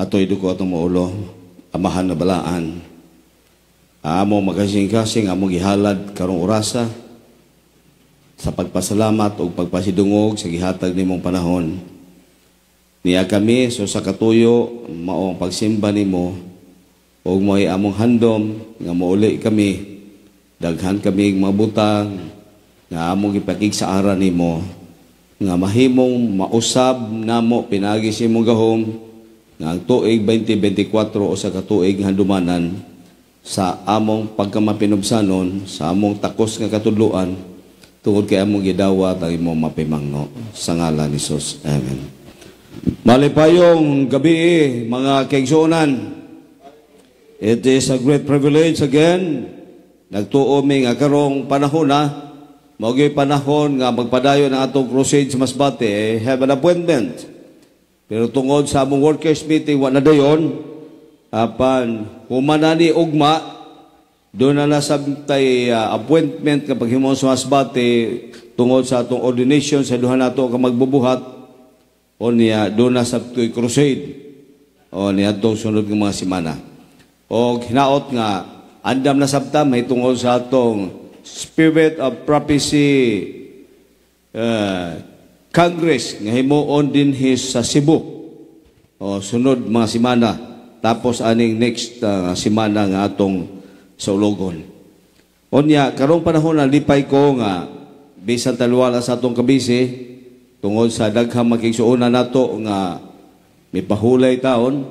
ato'y duko atong maulo, amahan na balaan. Amo makasing-kasing, amo gihalad karong orasa sa pagpasalamat o pagpasidungog sa gihatag nimong panahon. Niya kami, so sa katuyo, maong pagsimba nimo, o mo'y among handom, nga mauli kami, daghan kami mga butang, nga among ipakig sa ara nimo, nga mahimong mausab namo pinagi si mong gahom, nga ang tuig 2024 o sa katuig handumanan, sa among pagkamapinubsanon, sa among takos nga katudluan, tungod kay among gidawat ang imong mapimangno. Sa ngalan ni Jesus. Amen. Malipayong gabi, mga kaigsuonan. It is a great privilege again. Nagtuo mi nga karong panahon na, maugay panahon nga magpadayon ang atong crusade sa Masbate, have an appointment. Pero tungod sa among workers meeting, wala na dayon, apan humanani ugma, doon na nasabtay appointment kapag himong sa Masbate tungod sa atong ordination sa duha nato ka magbubuhat, o niya doon na sabtoy crusade, o niya itong sunod ng mga simana. O hinaot nga, andam na sabta, may tungod sa atong Spirit of Prophecy Congress nga himuon din sa Cebu, o sunod mga simana, tapos aning next simana nga atong sa Ulogon. O niya, karong panahon na lipay ko nga bisan talwala sa atong kabisi tungod sa daghang makigsuonan nato nga may pahulay taon,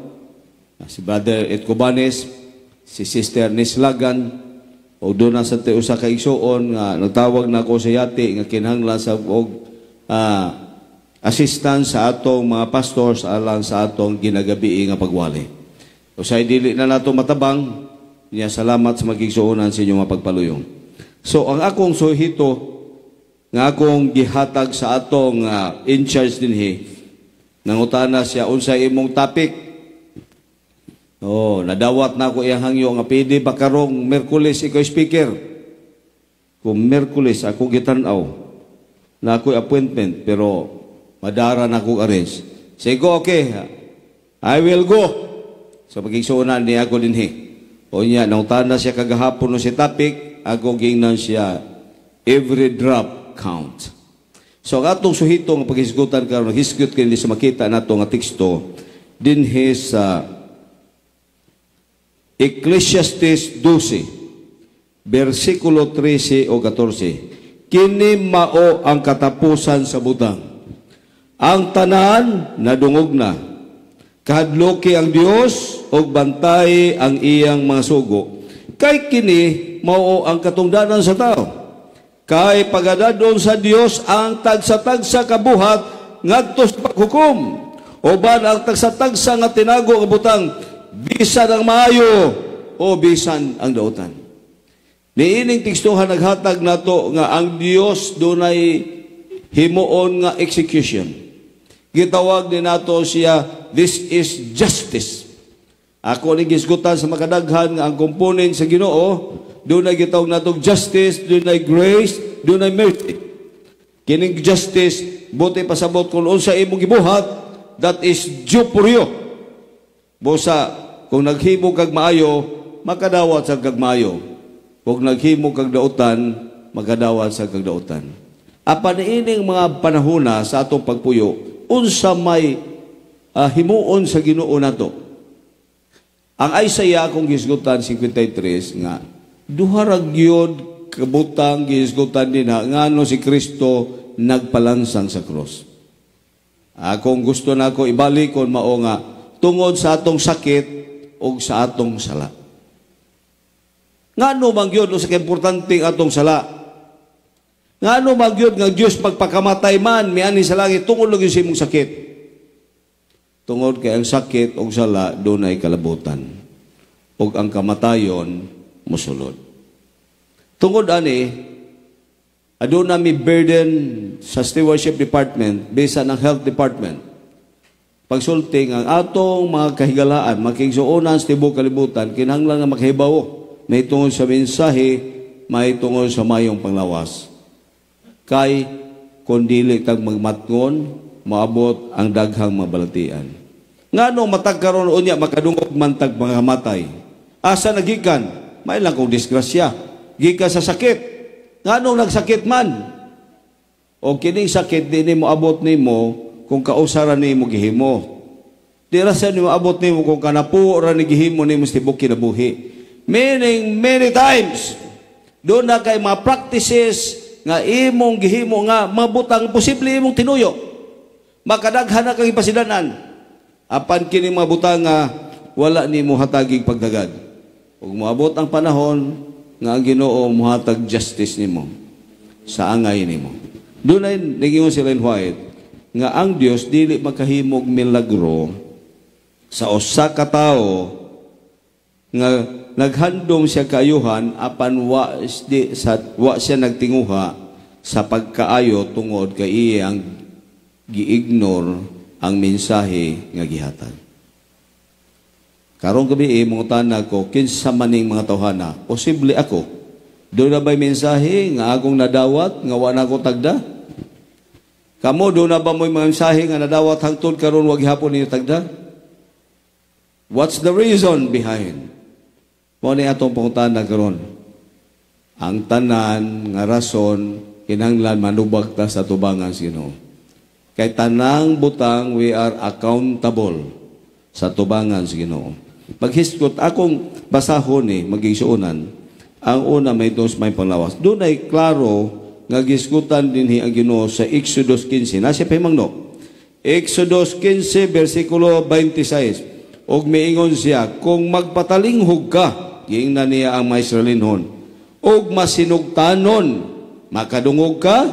si Brother Ed Cubanes, si Sister Nislagan, o doon na sa usa ka igsuon nga nagtawag na ako sa yati nga kinahanglan sa assistance sa atong mga pastors alang sa atong ginagabi nga pagwali. O sa dili na nato matabang, niya salamat sa magigsuonan sa inyong mapagpaluyong. So ang akong suhito nga akong gihatag sa atong in charge dinhi, nangutana siya unsay imong topic. Nadawat na ako iyang hangyo nga pwede ba karong Merkulis ikaw speaker? Kung Merkulis ako gitanaw na ako'y appointment, pero madara na ako arrange. Say go, okay, I will go. So magigsuunan niya ako dinhi. O niya, nangutana siya kagahapon no si topic, ako gingnan siya every drop count. So ang atong suhito nga paghisgutan karon, hisgut kini sa makita nato nga teksto dinhi sa Ecclesiastes 12 versikulo 13 o 14. Kini mao ang katapusan sa butang. Ang tanan nadungog na. Kahadloki ang Dios og bantay ang iyang mga sugo. Kay kini mao ang katungdanan sa tao. Kay pagadadon sa Dios ang tagsa-tagsa kabuhat ngadto sa paghukom. Uban ang tagsa-tagsa nga tinago nga butang bisan ang maayo o bisan ang dautan. Niining tekstuhan naghatag nato nga ang Dios dunay himuon nga execution. Gitawag din nato siya, this is justice. Ako ni gisgutan sa makadaghan nga ang component sa Ginoo, dunay gitawag nato justice, dunay grace, dunay mercy. Kining justice, buti pasabot kung unsa imong gibuhat, that is due for you. Busa, kung naghimo kag maayo, makadawat sa kag maayo. Kung naghimo kag dautan, makadawat sa kag dautan. Apan ining mga panahona sa atong pagpuyo, unsa may himuon sa Ginoo nato. Ang Isaiah akong gisgutan 53 nga duha ra gyud kabutang gisgutan dinha ngano si Kristo nagpalansang sa cross. Akong gusto nako ibalik kon mao nga tungod sa atong sakit o sa atong sala. Ngano man gyud sa importante atong sala? Ngano man gyud nga Dios pagpakamatay man miani sa langit tungod lang sa imong sakit? Tungod kay ang sakit o sala dunay kalabutan. Og ang kamatayon mosulod. Tungod ani aduna mi burden sa stewardship department bisan ang health department. Pagsulting ang atong mga kahigalaan, makigsuonan sa tibuok kalibutan, kinahanglan nga makahibaw may tungod sa mensahe, may tungod sa mayong panglawas. Kay kung dili tag magmatngon, maabot ang daghang mabalatian. Ngano matag karon unya makadungog mantag mga matay. Asa nagikan? May lang kong disgrasya. Gikan sa sakit. Ngano nagsakit man? O kining sakit di nimo abot nimo kung kausaran nimo gihimo. Di ra sa nimo abot nimo kung kanapuo ra ni gihimo nimo sa tibok kinabuhi. Meaning many times doon na kay mga practices nga imong gihimo nga mabutang posible imong tinuyo. Makadaghan na kang ipasidanan. Apan kini mga butang nga wala ni mo hatagig pagdagad. Ug moabot ang panahon nga ang Ginoo mohatag justice nimo sa angay nimo. Dunay nagingon si Ellen White nga ang Dios dili makahimog milagro sa usa ka tawo nga naghandom siya kaayuhan apan wa siya nagtinguha sa pagkaayo tungod kay iya ang gi-ignore ang mensahe nga gihatag. Karong gabi mangutan ko kinsa maning mga tawhana, posible ako doon na ba'y mensahe nga akong nadawat nga wa na ko tagda? Kamo doon na ba mo'y mensahe nga nadawat hangtod karon wa gihapon ninyo tagda? What's the reason behind? Mo ni atong pangutan karon. Ang tanan nga rason kinahanglan manubag ta sa tubangan sa Ginoo. Kay tanang butang we are accountable sa tubangan sa Ginoo. Maghiskot akong basahon magigsuonan. Ang una may dos may panglawas. Doon ay klaro nga giskutan dinhi ang Ginoo sa Exodus 15. Nasa pahimangno. Exodus 15 bersikulo 26. Og miingon siya, kung magpatalinghog ka, giingnan niya ang mga Israelinhon, og masinugtanon, makadungog ka,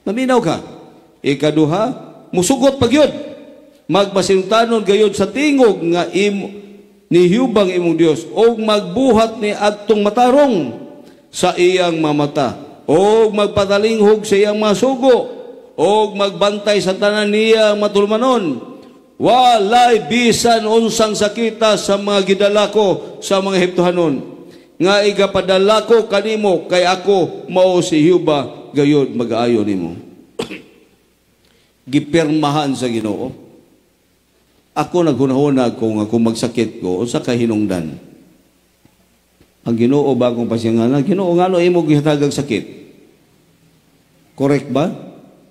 maminaw ka. Ikaduha, musugot pagyod. Magmasinugtanon gayod sa tingog nga nihubang imong Dios og magbuhat ni adtong matarong sa iyang mamata og magpatalinghog sa iyang masugo og magbantay sa tanan niya matulmanon. Walay bisan unsang sakita sa mga gidalako sa mga Ehiptohanon nga igapadalako kanimo kay ako mao si Hiuba gayod mag-aayo nimo. Gipirmahan sa Ginoo. Ako naghunahuna kung ako magsakit ko unsa ka hinungdan. Ang Ginoo bagong pasyanganan, Ginoo ngano imo gihatagag sakit? Correct ba?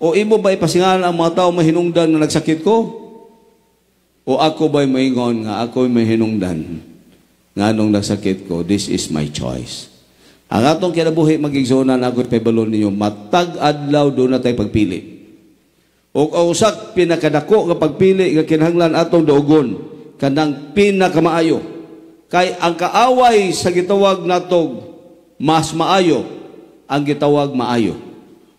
O imo ba ipasyanganan ang mga tao mahinungdan na nagsakit ko? O ako ba'y maingon nga ako'y mahinungdan nga nung nagsakit ko? This is my choice. Ang atong kinabuhi magigsunan ako'y paybalon ninyo, matag adlaw doon na tayo pagpili. O usak pinakadako nga pagpili nga kinahanglan atong daugon kanang pinakamaayo. Kay ang kaaway sa gitawag natog mas maayo ang gitawag maayo.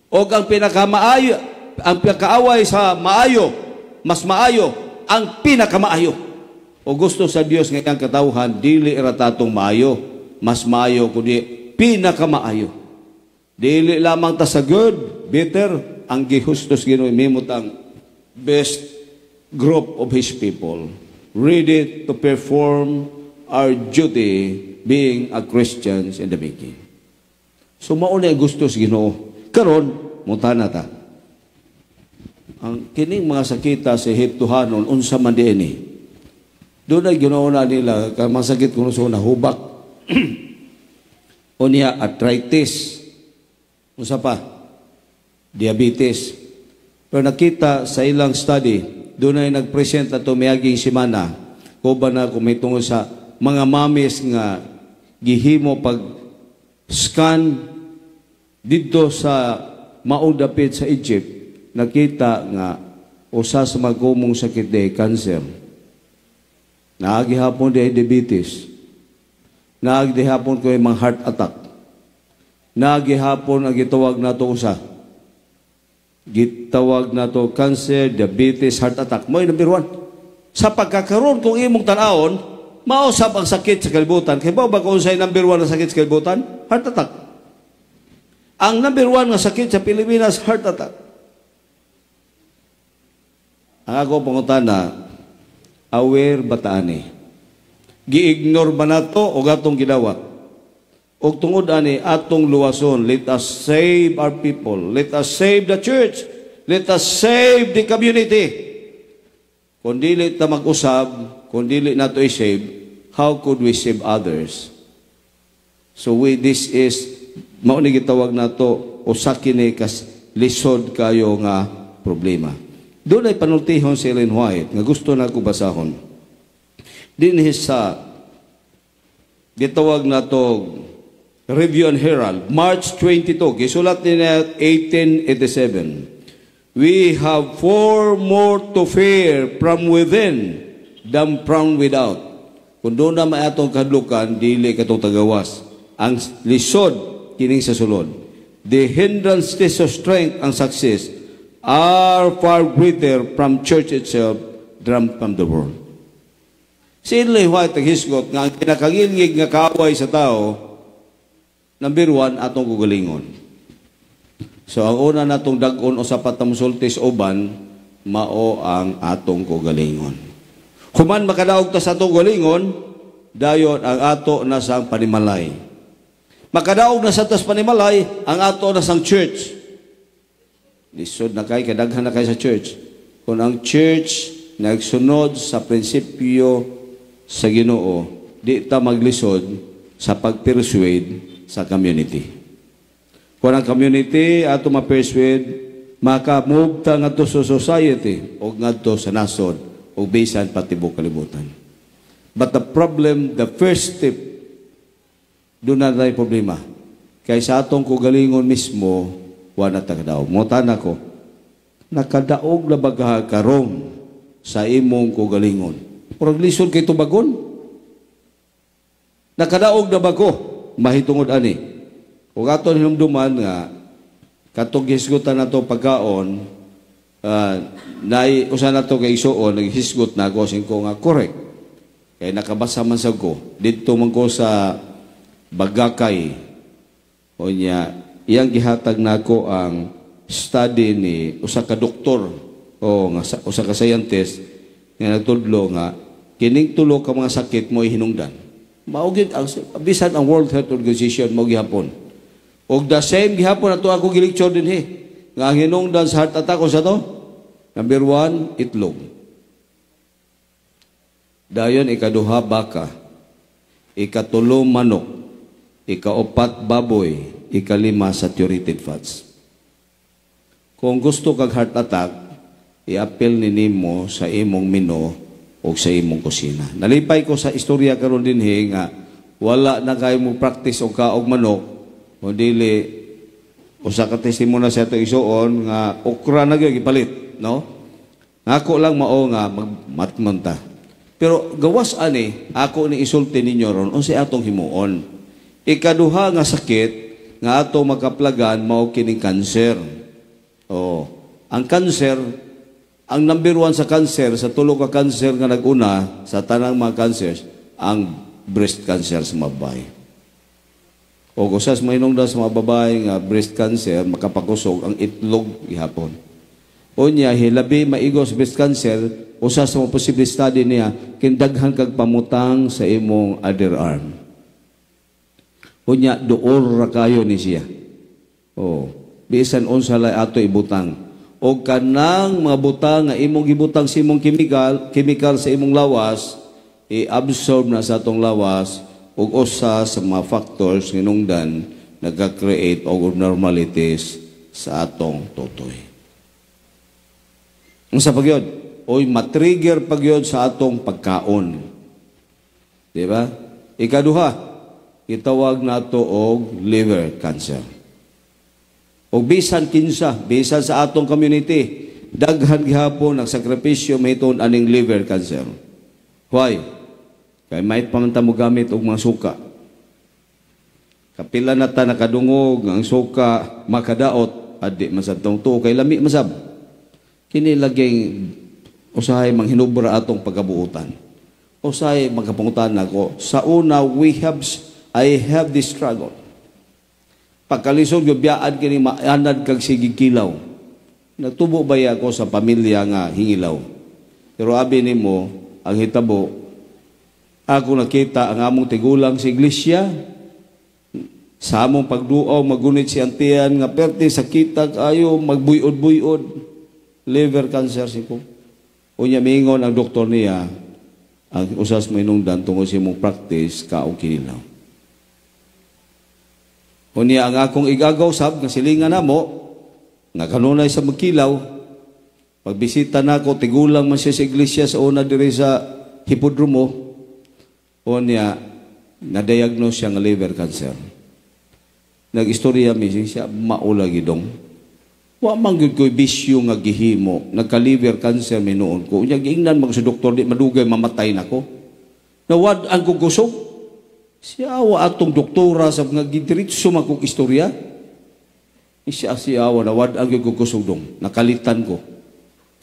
O ang pinakamaayo, ang pagkaaway sa maayo, mas maayo ang pinakamaayo. O gusto sa Dios nga ang katawhan dili ra tatong maayo, mas maayo kundi pinakamaayo. Dili lamang ta sa good, better ang gihustos Ginoo mimot ang best group of His people, ready to perform our duty being a Christians in the making. So mauna ang gustos Ginoo. Karon mutana ta. Ang kining mga sakita sa Ehiptohanon unsa man diini. Doon ay Ginoo na nila kay masakit kuno sa hubak. O niya arthritis. Unsa pa? Diabetes. Pero nakita sa ilang study, doon ay nag-present na ito mayaging simana, kuba na kung may tungkol sa mga mamis nga gihimo pag-scan dito sa maong dapit sa Egypt, nakita nga usa sa magumong sakit de cancer. Naagihapon de diabetes. Naagihapon ko yung mga heart attack. Naagihapon ang gitawag na ito usa. Gitawag na to cancer, diabetes, heart attack. Mo'y number 1. Sa pagkakaroon kung imong tanawon, mausap ang sakit sa kalibutan. Kaya ba kung sa'y number 1 na sakit sa kalibutan? Heart attack. Ang number 1 na sakit sa Pilipinas, heart attack. Ang ako pangutana, aware ba taani? Gi-ignore ba na to o gatong gidawat? O tungod ani atong luwason, let us save our people. Let us save the church. Let us save the community. Kung dili ta mag-usab, kung dili nato i-save, how could we save others? So this is, mao ni gitawag nato, usa kini kas lisod kayo nga problema. Doon ay panultihon si Ellen White, nga gusto na ko basahon. Dinhi sa gitawag nato Review and Herald, March 22, gisulat niya 1887. We have far more to fear from within than from without. Kung doon na may atong kadlukan, dili katong tagawas. Ang lisod, kining sa sulod. The hindrances of strength and success are far greater from church itself than from the world. Si Ellen White hisgot nga ang kinakangilngig nga kaaway sa tao, number 1, atong kugalingon. So, ang una natong dag-on o sapat na musultis oban, mao ang atong kugalingon. Human makadaog ta sa atong kugalingon, dayon ang ato na sang panimalay. Makadaog na sa tas panimalay, ang ato na sang church. Lisod na kay, kadaghan na kay sa church. Kung ang church nagsunod sa prinsipyo sa Ginoo, di ta maglisod sa pag-persuade sa community. Kung ang community ato ma-persuade, maka-move ta nga to sa society o nga to sa nasod o bisan patibok kalibutan. But the problem, the first step, doon na tayo problema. Kaya sa atong kugalingon mismo, wala tagadaog. Mutan ako, nakadaog na baga karong sa imong kugalingon. Purag lisod kay tubagon. Nakadaog na bago, mahitungod ani. Kung aton hinumduman nga, katong hisgutan na to pagkaon, usa na to kay isuon, naghisgot na ako, singko nga, correct. Kaya nakabasa man sa ko, dito man ko sa Bagakay, o niya, iyang gihatag na ako ang study ni usa ka doktor, o nga, usa ka scientist, nga nagtudlo nga, kining tulo ka mga sakit mo hinungdan. Maugid bisan ang World Health Organization mo gihapon. Og the same gihapon ato ako gilecture dinhi. Nga hinungdan sa heart attack sa to. Number 1, itlog. Dayon ikaduha baka. Ikatulo manok. Ikaupat baboy. Ikalima saturated fats. Kung gusto kag heart attack, i-appeal nimo sa imong menu o sa imong kusina. Nalipay ko sa istorya karon dinhi nga wala na kayo mo practice og kaog manok o dili usa ka testimonya sa ato isuon nga okra na gyud gipalit, no? Ako lang mao nga magmatmonta. Pero gawas ani ako ni isulti ninyo ron unsay atong himuon. Ikaduha nga sakit nga ato makaplagan mao kining cancer. Oh, ang cancer, ang number 1 sa cancer, sa tulo ka cancer nga naguna, sa tanang mga cancers, ang breast cancer sa mga babae. O kusas mahinungdan sa mga babae nga breast cancer, makapakusog ang itlog gihapon. O niya, hilabi maigos breast cancer, usa sa mga posible study niya, kindaghan kag pamutang sa imong other arm. O niya, dool ra kayo ni siya. O, bisan unsa lay ato ibutang. O kanang mga butang nga imong gibutang sa imong chemical sa imong lawas, i-absorb na sa atong lawas ug usa sa mga factors nginungdan nagka-create og abnormalities sa atong tutoy. Unsa pa gyud? Oy matrigger pa gyud sa atong pagkaon. Di ba? Ikaduha, itawag nato og liver cancer. O bisan kinsa, bisan sa atong community, daghan gihapon ang sakripisyo mahitun aning liver cancer. Why? Kay may pamanta mo gamit og mga suka. Kapila na ta nakadungog ang suka makadaot adi masabtong tuo kay lami masab. Kini laging usahay manghinubra atong pagabuutan. Usahay magapangutan nako sa una I have this struggle. Pagkalisod yung biyaan kini maanad kag sige kilaw. Natubo ba ako sa pamilya nga hingilaw? Pero abi nimo ang hitabo, ako nakita ang among tigulang sa iglesia, sa among pagduaw, magunit si antiyan nga perti sakita kayo, magbuyod-buyod, liver cancer si ko. Unya mingon ang doktor niya, ang usas mo inungdan tungod sa imong practice kaong kinilaw. Unya ang akong igagaw sab nga silingan namo nga kanunay sa magkilaw. Pagbisita nako tigulang man siya sa iglesia sa una diri sa hipodromo. Unya na-diagnose siya nga liver cancer. Nag-istorya mi siya maula gidong. Wa man gyud ko'y bisyo nga gihimo, nagka-liver cancer mi noon ko. Unya giingnan mag sa doktor di madugay mamatay nako. Nawad ang kusog. Siya awa atong doktora sa mga gidiritso man kong istorya. Siya awa nawad ang kusog dong. Nakalitan ko.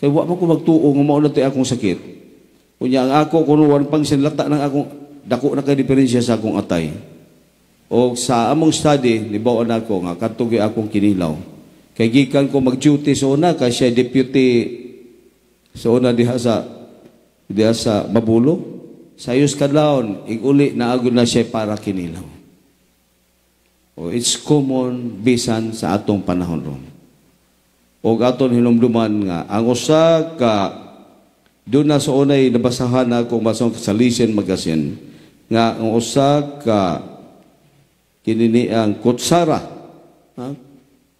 Kaya wa man ko magtuo nga mao na tay akong sakit. Unya ang ako kuno wan pang sinlata ng akong dako na kay diferensya sa akong atay. O sa among study nibaw nako nga kadto gyud akong kinilaw. Kay gikan ko mag-duty sa una kay siya deputy sa una diha sa Mabulo. Sayos kadlawon iguli na agud na siya para kinilaw. O it's common bisan sa atong panahon ron. O aton hinumduman nga ang usa ka doon na sa unay nabasahan na akong basong sa Listen Magazine nga ang usa ka kinini ang kutsara,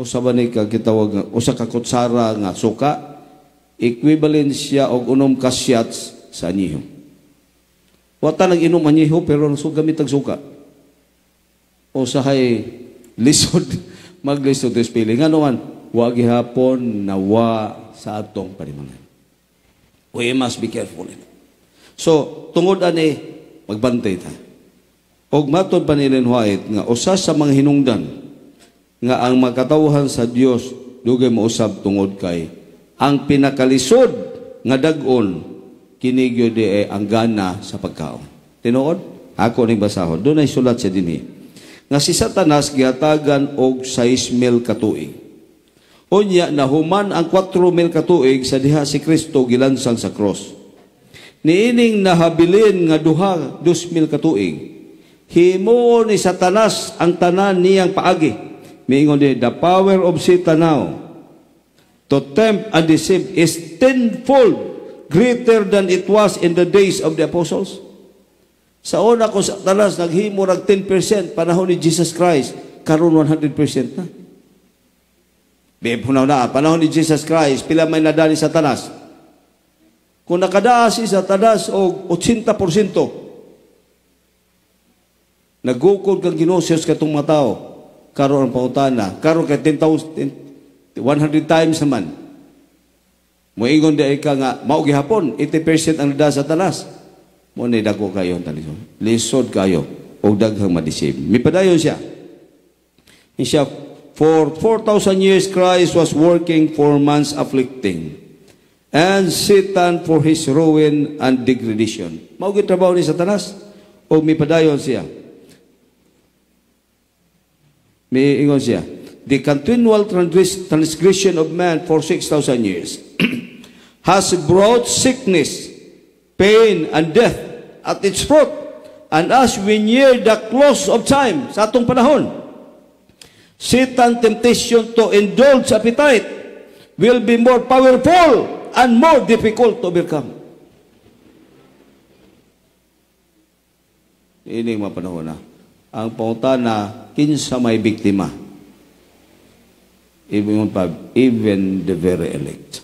usa ba ni ka gitawag nga usa ka kutsara nga suka equivalent siya og 6 ka shots sa anyiho. Wata nag-inom anyiho pero gamit ang suka. Usahay lisod maglisod sa pili nga naman wa gihapon nawa sa atong panimangan. We must be careful. So tungod ani magbantay ta. Og matod pa ni Ellen White nga usa sa mga hinungdan nga ang makatawhan sa Dios dugay mausab tungod kay ang pinakalisod nga dag-on kini gyud ang gana sa pagkaon. Tinuod? Ako ning basahon. Doon ay sulat sa dinhi. Nga si Satanas gihatagan og 6,000 ka tuig. Unya nahuman ang 4,000 ka tuig sa diha si Kristo gilansang sa cross. Niining nahabilin nga 2,000 ka tuig. Himo ni Satanas ang tanan niyang paagi. Miingon din, the power of Satan now to tempt and deceive is tenfold greater than it was in the days of the apostles. Sa una ko Satanas naghimo rag 10% panahon ni Jesus Christ, karon 100% na. Hunaw na, panahon ni Jesus Christ, pila may nadani sa Satanas? Kung nakadaa si Satanas og 80%, nagukod kang ginosios katong mga tao, karon ang pautana, karon kay 100 times naman. Moingon di ka nga, mao gihapon, 80% ang nada sa Satanas. Mo ni dako kayo ang talisod. Lisod kayo, o daghang madisib. Mipadayon siya. Siya, for 4,000 years, Christ was working for man's afflicting, and Satan for his ruin and degradation. Mao gyud trabaho ni Satanas, o mipadayon siya. May ingon siya, the continual transgression of man for 6,000 years has brought sickness, pain, and death at its fruit. And as we near the close of time, sa atong panahon, Satan's temptation to indulge appetite will be more powerful and more difficult to overcome. Ini mga panahon na. Ang pangutana, kinsa may biktima. Even the very elect.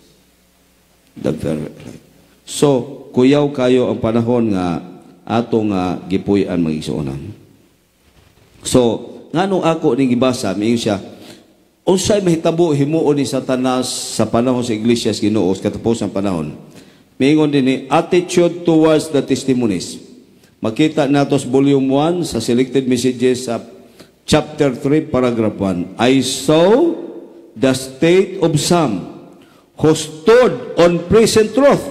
The very elect. So, kuyaw kayo ang panahon nga atong gipuy-an mag-igsuonan. So, nganong ako ning gibasa, miingon siya, unsay mahitabo himuon ni Satanas sa panahon sa iglesia sa Ginoo sa katapusang panahon. Miingon din ni attitude towards the testimonies. Makita nato sa volume 1 sa selected messages sa chapter 3 paragraph 1. I saw the state of some who stood on present truth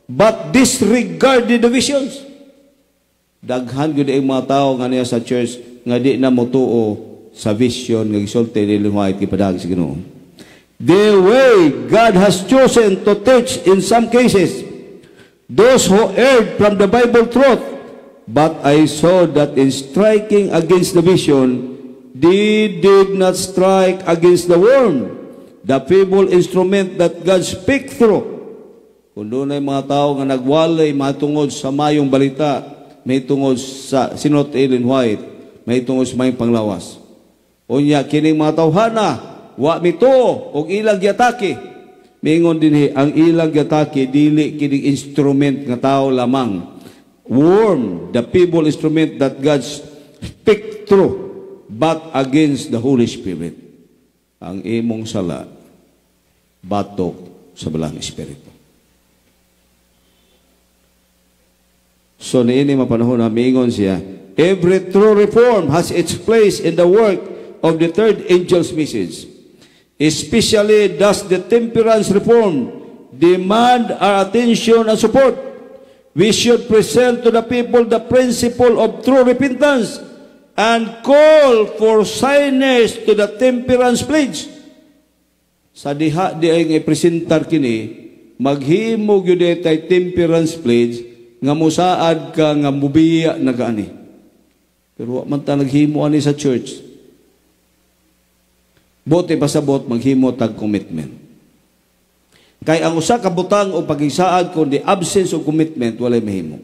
but disregarded the visions. Daghan gyud ang mga tao nga niya sa church nga di na motuo sa vision nga gisulti ni Ellen White gipadag sa Ginoo. The way God has chosen to teach in some cases those who erred from the Bible truth, but I saw that in striking against the vision, they did not strike against the worm, the feeble instrument that God speaks through. Kung doon ay mga tao nga nagwalay matungod sa mayong balita, may tungod sa sinot Ellen White, may tungod sa mayong panglawas. Unya, kining mga tawhana, wa mito, o ilang yatake. Mingon din ang ilang yatake, dili kining instrument nga tao lamang. Worm, the feeble instrument that God speak through, but against the Holy Spirit. Ang imong sala, batok sa balang Espiritu. So niini mapanahon na mingon siya, every true reform has its place in the work of the third angel's message. Especially does the temperance reform demand our attention and support. We should present to the people the principle of true repentance and call for signers to the temperance pledge. Sa diha di ay nga-presentar kini, maghimo gyud tay temperance pledge nga musaad ka nga mubiya na gaani. Pero wa man ta naghimo ani sa church. Bote pasabot maghimo tag commitment. Kay ang usa ka butang o pag-isaad kung the absence of commitment walay mahimo.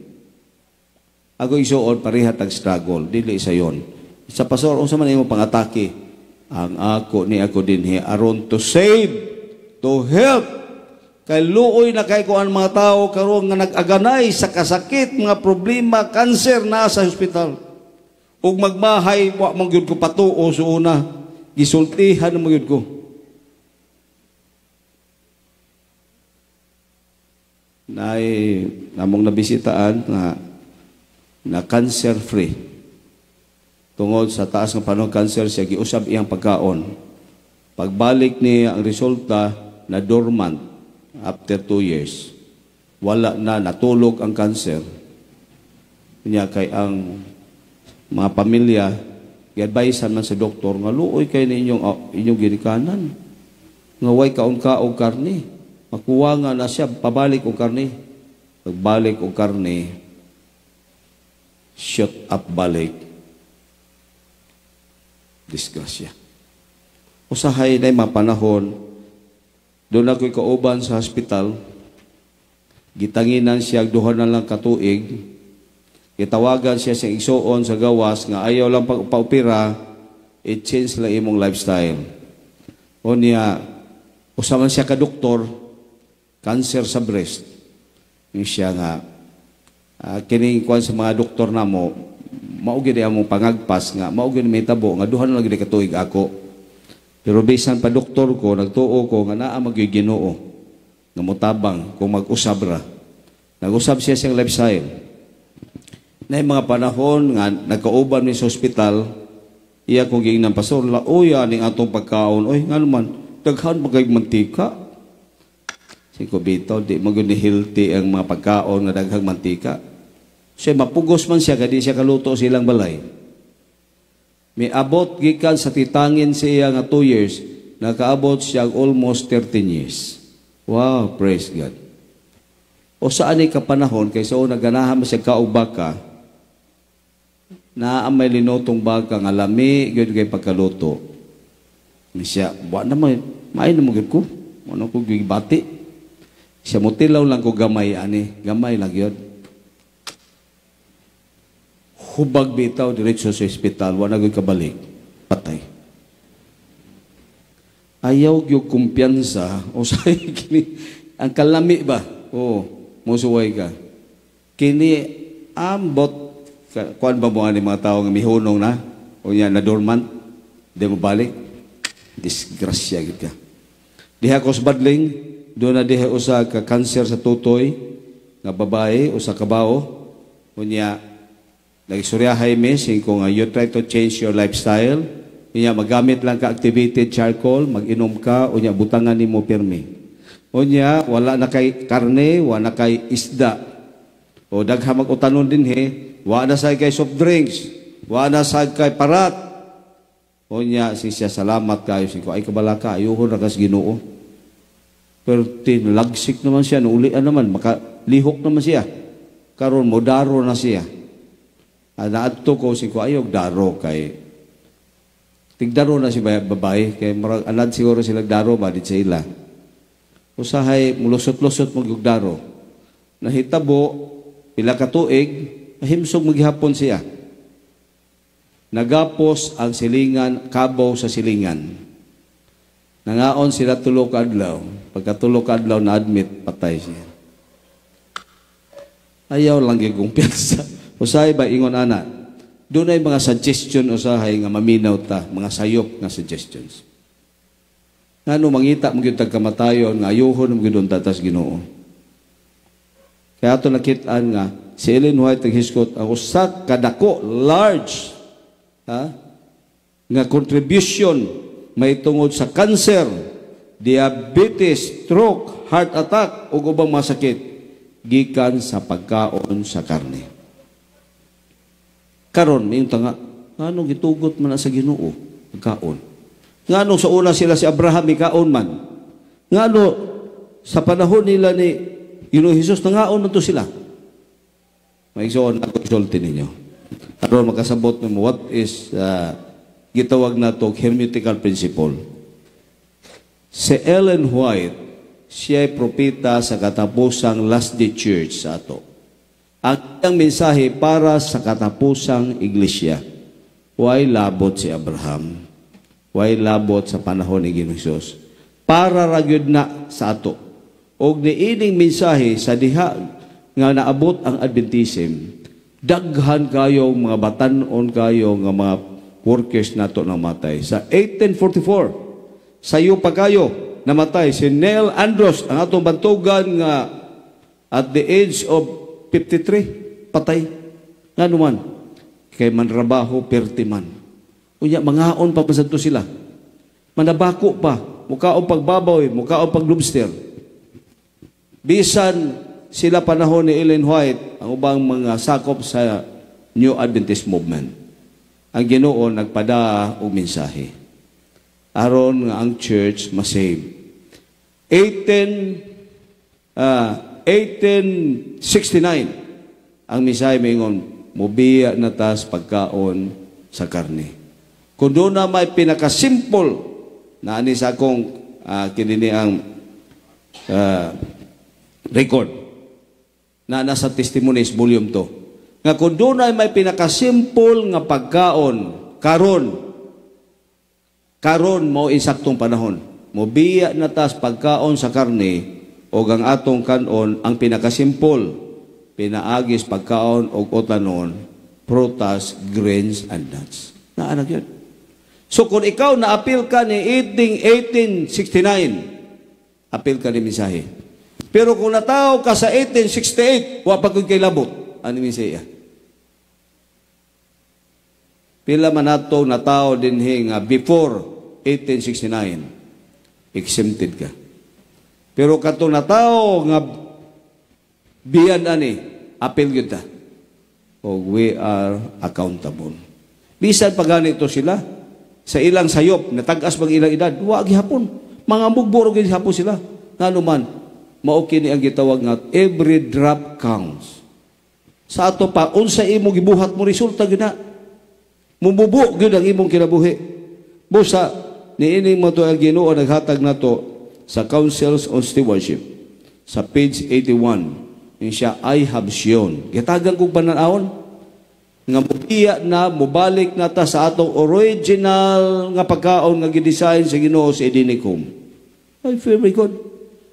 Ako isuon pareha tag struggle, dili sa yon. Sa pastor unsa man imo pangatake? Ang ako ni ako dinhi aron to save, to help. Kay luoy na kay ko ang mga tao karon nga nag-aganay sa kasakit, mga problema, cancer na sa hospital. Ug magmahay wa man gyud ko patuo sa una, gisultihan mo gyud ko. Namong nabisitaan na cancer free. Tungod sa taas ng panahon cancer siya giusab iyang pagkaon. Pagbalik niya ang resulta na dormant after 2 years. Wala na, natulog ang cancer. Kanya kay ang mga pamilya i-advisean man sa doktor nga luoy kay inyong ginikanan. Nga way kaon-kaog karni. Makuha nga na siya, pabalik o karni. Pagbalik o karni, shut up balik. Disgrasya. Usahay na mga panahon, doon ako'y kauban sa hospital, gitanginan siya, duha na lang katuig, gitawagan siya sa igsuon sa gawas, nga ayaw lang paupira, i-change lang imong lifestyle. O niya, usaman siya ka doktor, cancer sa breast. Yung siya nga, kining kuwan sa mga doktor na mo, maugin niya mong pangagpas nga, maugin may tabo, nga duha na lang gini katuig ako. Pero bisan pa doktor ko, nagtuo ko, nga naa mag-Ginoo, nga mutabang kung mag-usab ra. Nag-usab siya siyang lifestyle. Na mga panahon nga, nagkauban ni sa hospital, iya kong giingnan pastor, lauya ning atong pagkaon, oy, nga naman, daghan magay mantika. Si Kubito, di maguni healthy ang mga pagkaon nga daghang mantika. Siya mapugos man siya, kadi siya kaluto silang balay. May abot gikan sa titangin siya nga 2 years, nakaabot siya almost 13 years. Wow, praise God. O saan ay kapanahon, kaysa o naganahan mo siya kaubaka, na may linotong baka nga lami, gud kay pagkaluto. Siya, wa na may na mo gud ko. Ano ko gibati. Siya mutilaw lang ko gamay ani, gamay lang yun. Hubag bitaw diretso sa ospital, wa na gud kabalik, patay. Ayaw gyud kumpiyansa o say kini ang kalami ba? Oo, musuway ka. Kini ambot kuan ba mo ani mga tao nga mihunong na o nya na dormant, di mo balik. Disgrasya gid ka. Diha ko sa badling, do na diha usa ka cancer sa tutoy nga babae usa ka bao. Unya nagsuryahay mi singko nga you try to change your lifestyle. Unya magamit lang ka activated charcoal, mag-inom ka, unya butangan nimo pirmi. Unya wala na kay karne, wala na kay isda. O dagha mag-utanon din wala na sa kay soft drinks, wala na sa kay parat. Unya siya salamat kayo singko ay kabalaka ayuhon ra kas Ginoo. Pero tinlagsik naman siya, nuulian naman, makalihok naman siya. Karon mo daro na siya. Naadto ko singko ayog daro kay tigdaro na si babae kay marag alad siguro sila daro ba dit sa ila. usahay mulusot-lusot magyugdaro. Nahitabo, pila ka tuig, mahimsog maghapon siya. Nagapos ang silingan, kabaw sa silingan. Nangaon sila tulo ka adlaw. Pagkatulo ka adlaw na-admit, patay siya. Ayaw lang gigong piyasa. Usahay ba ingon ana? Doon ay mga suggestion usahay nga maminaw ta, mga sayop nga suggestions. Ngano mangita mo gyud kamatayon nga ayuhon mo gyud tatas Ginoo. Kaya ato nakitaan nga si Ellen White naghiskot ang usa ka dako large nga contribution may tungod sa cancer, diabetes, stroke, heart attack ug ubang mga sakit gikan sa pagkaon sa karne. Karon ning tanga ngano gitugot man na sa Ginoo pagkaon. Ngano sa una sila si Abraham ikaon man. Ngano sa panahon nila ni Ginoong Hesus nangaon man to sila. Maigsoon ako isulti ninyo. Karon makasabot mo what is gitawag na to hermeneutical principle. Si Ellen White, siya ay propeta sa katapusang last day church sa ato. Ang iyang mensahe para sa katapusang iglesia. Way labot si Abraham. Way labot sa panahon ni Ginoong Hesus. Para ragyod na sa ato. Og niining mensahe sa diha nga naabot ang Adventism, daghan kayo mga batanon kayo nga mga workers nato namatay. Sa 1844, sayo pa kayo namatay si Neil Andros, ang atong bantugan nga at the age of 53, patay. Nga naman, kay manrabaho pertiman. Unya, mangaon pa pasanto sila. Manabako pa, mukaong pagbabaw, mukaong paglubster. Bisan sila panahon ni Ellen White, ang ubang mga sakop sa New Adventist Movement. Ang Ginoo nagpada og mensahe aron nga ang church masave. 1869 ang mensahe mingon mobiya na tas pagkaon sa karne. Kung doon na may pinakasimple na ani sa akong kinini ang record na nasa Testimonies volume 2. Nga kung doon ay may pinakasimple nga pagkaon, karon mo insaktong panahon. Mobiya na tas pagkaon sa karne o ang atong kanon ang pinakasimple, pinaagis pagkaon o otanon, prutas, grains, and nuts. Naanak yun. So kung ikaw na-appeal ka ni 1869, appeal ka ni mensahe. Pero kung nataw ka sa 1868, wapag kong kay labot. Ano minsiya? Pila man nato na tao din nga before 1869, exempted ka. Pero katong na tao nga biyan ani, apel gyud ta. O we are accountable. Bisan pa ganito sila sa ilang sayop, natag-as bang ilang edad, wa gihapon. Mga mugboro gyud hapon sila. Ngano man, mao kini ang gitawag nga every drop counts. Sa ato pa, unsa imo gibuhat mo resulta gyud na. Mumubo gyud ang imong kinabuhi. Busa niini mo to ang Ginoo naghatag nato sa Councils on Stewardship sa page 81. Yung siya I have shown. Gitagan kog pananaon nga mubiya na mubalik na ta sa atong original nga pagkaon nga gidesign sa Ginoo sa Edinicum. Ay very good.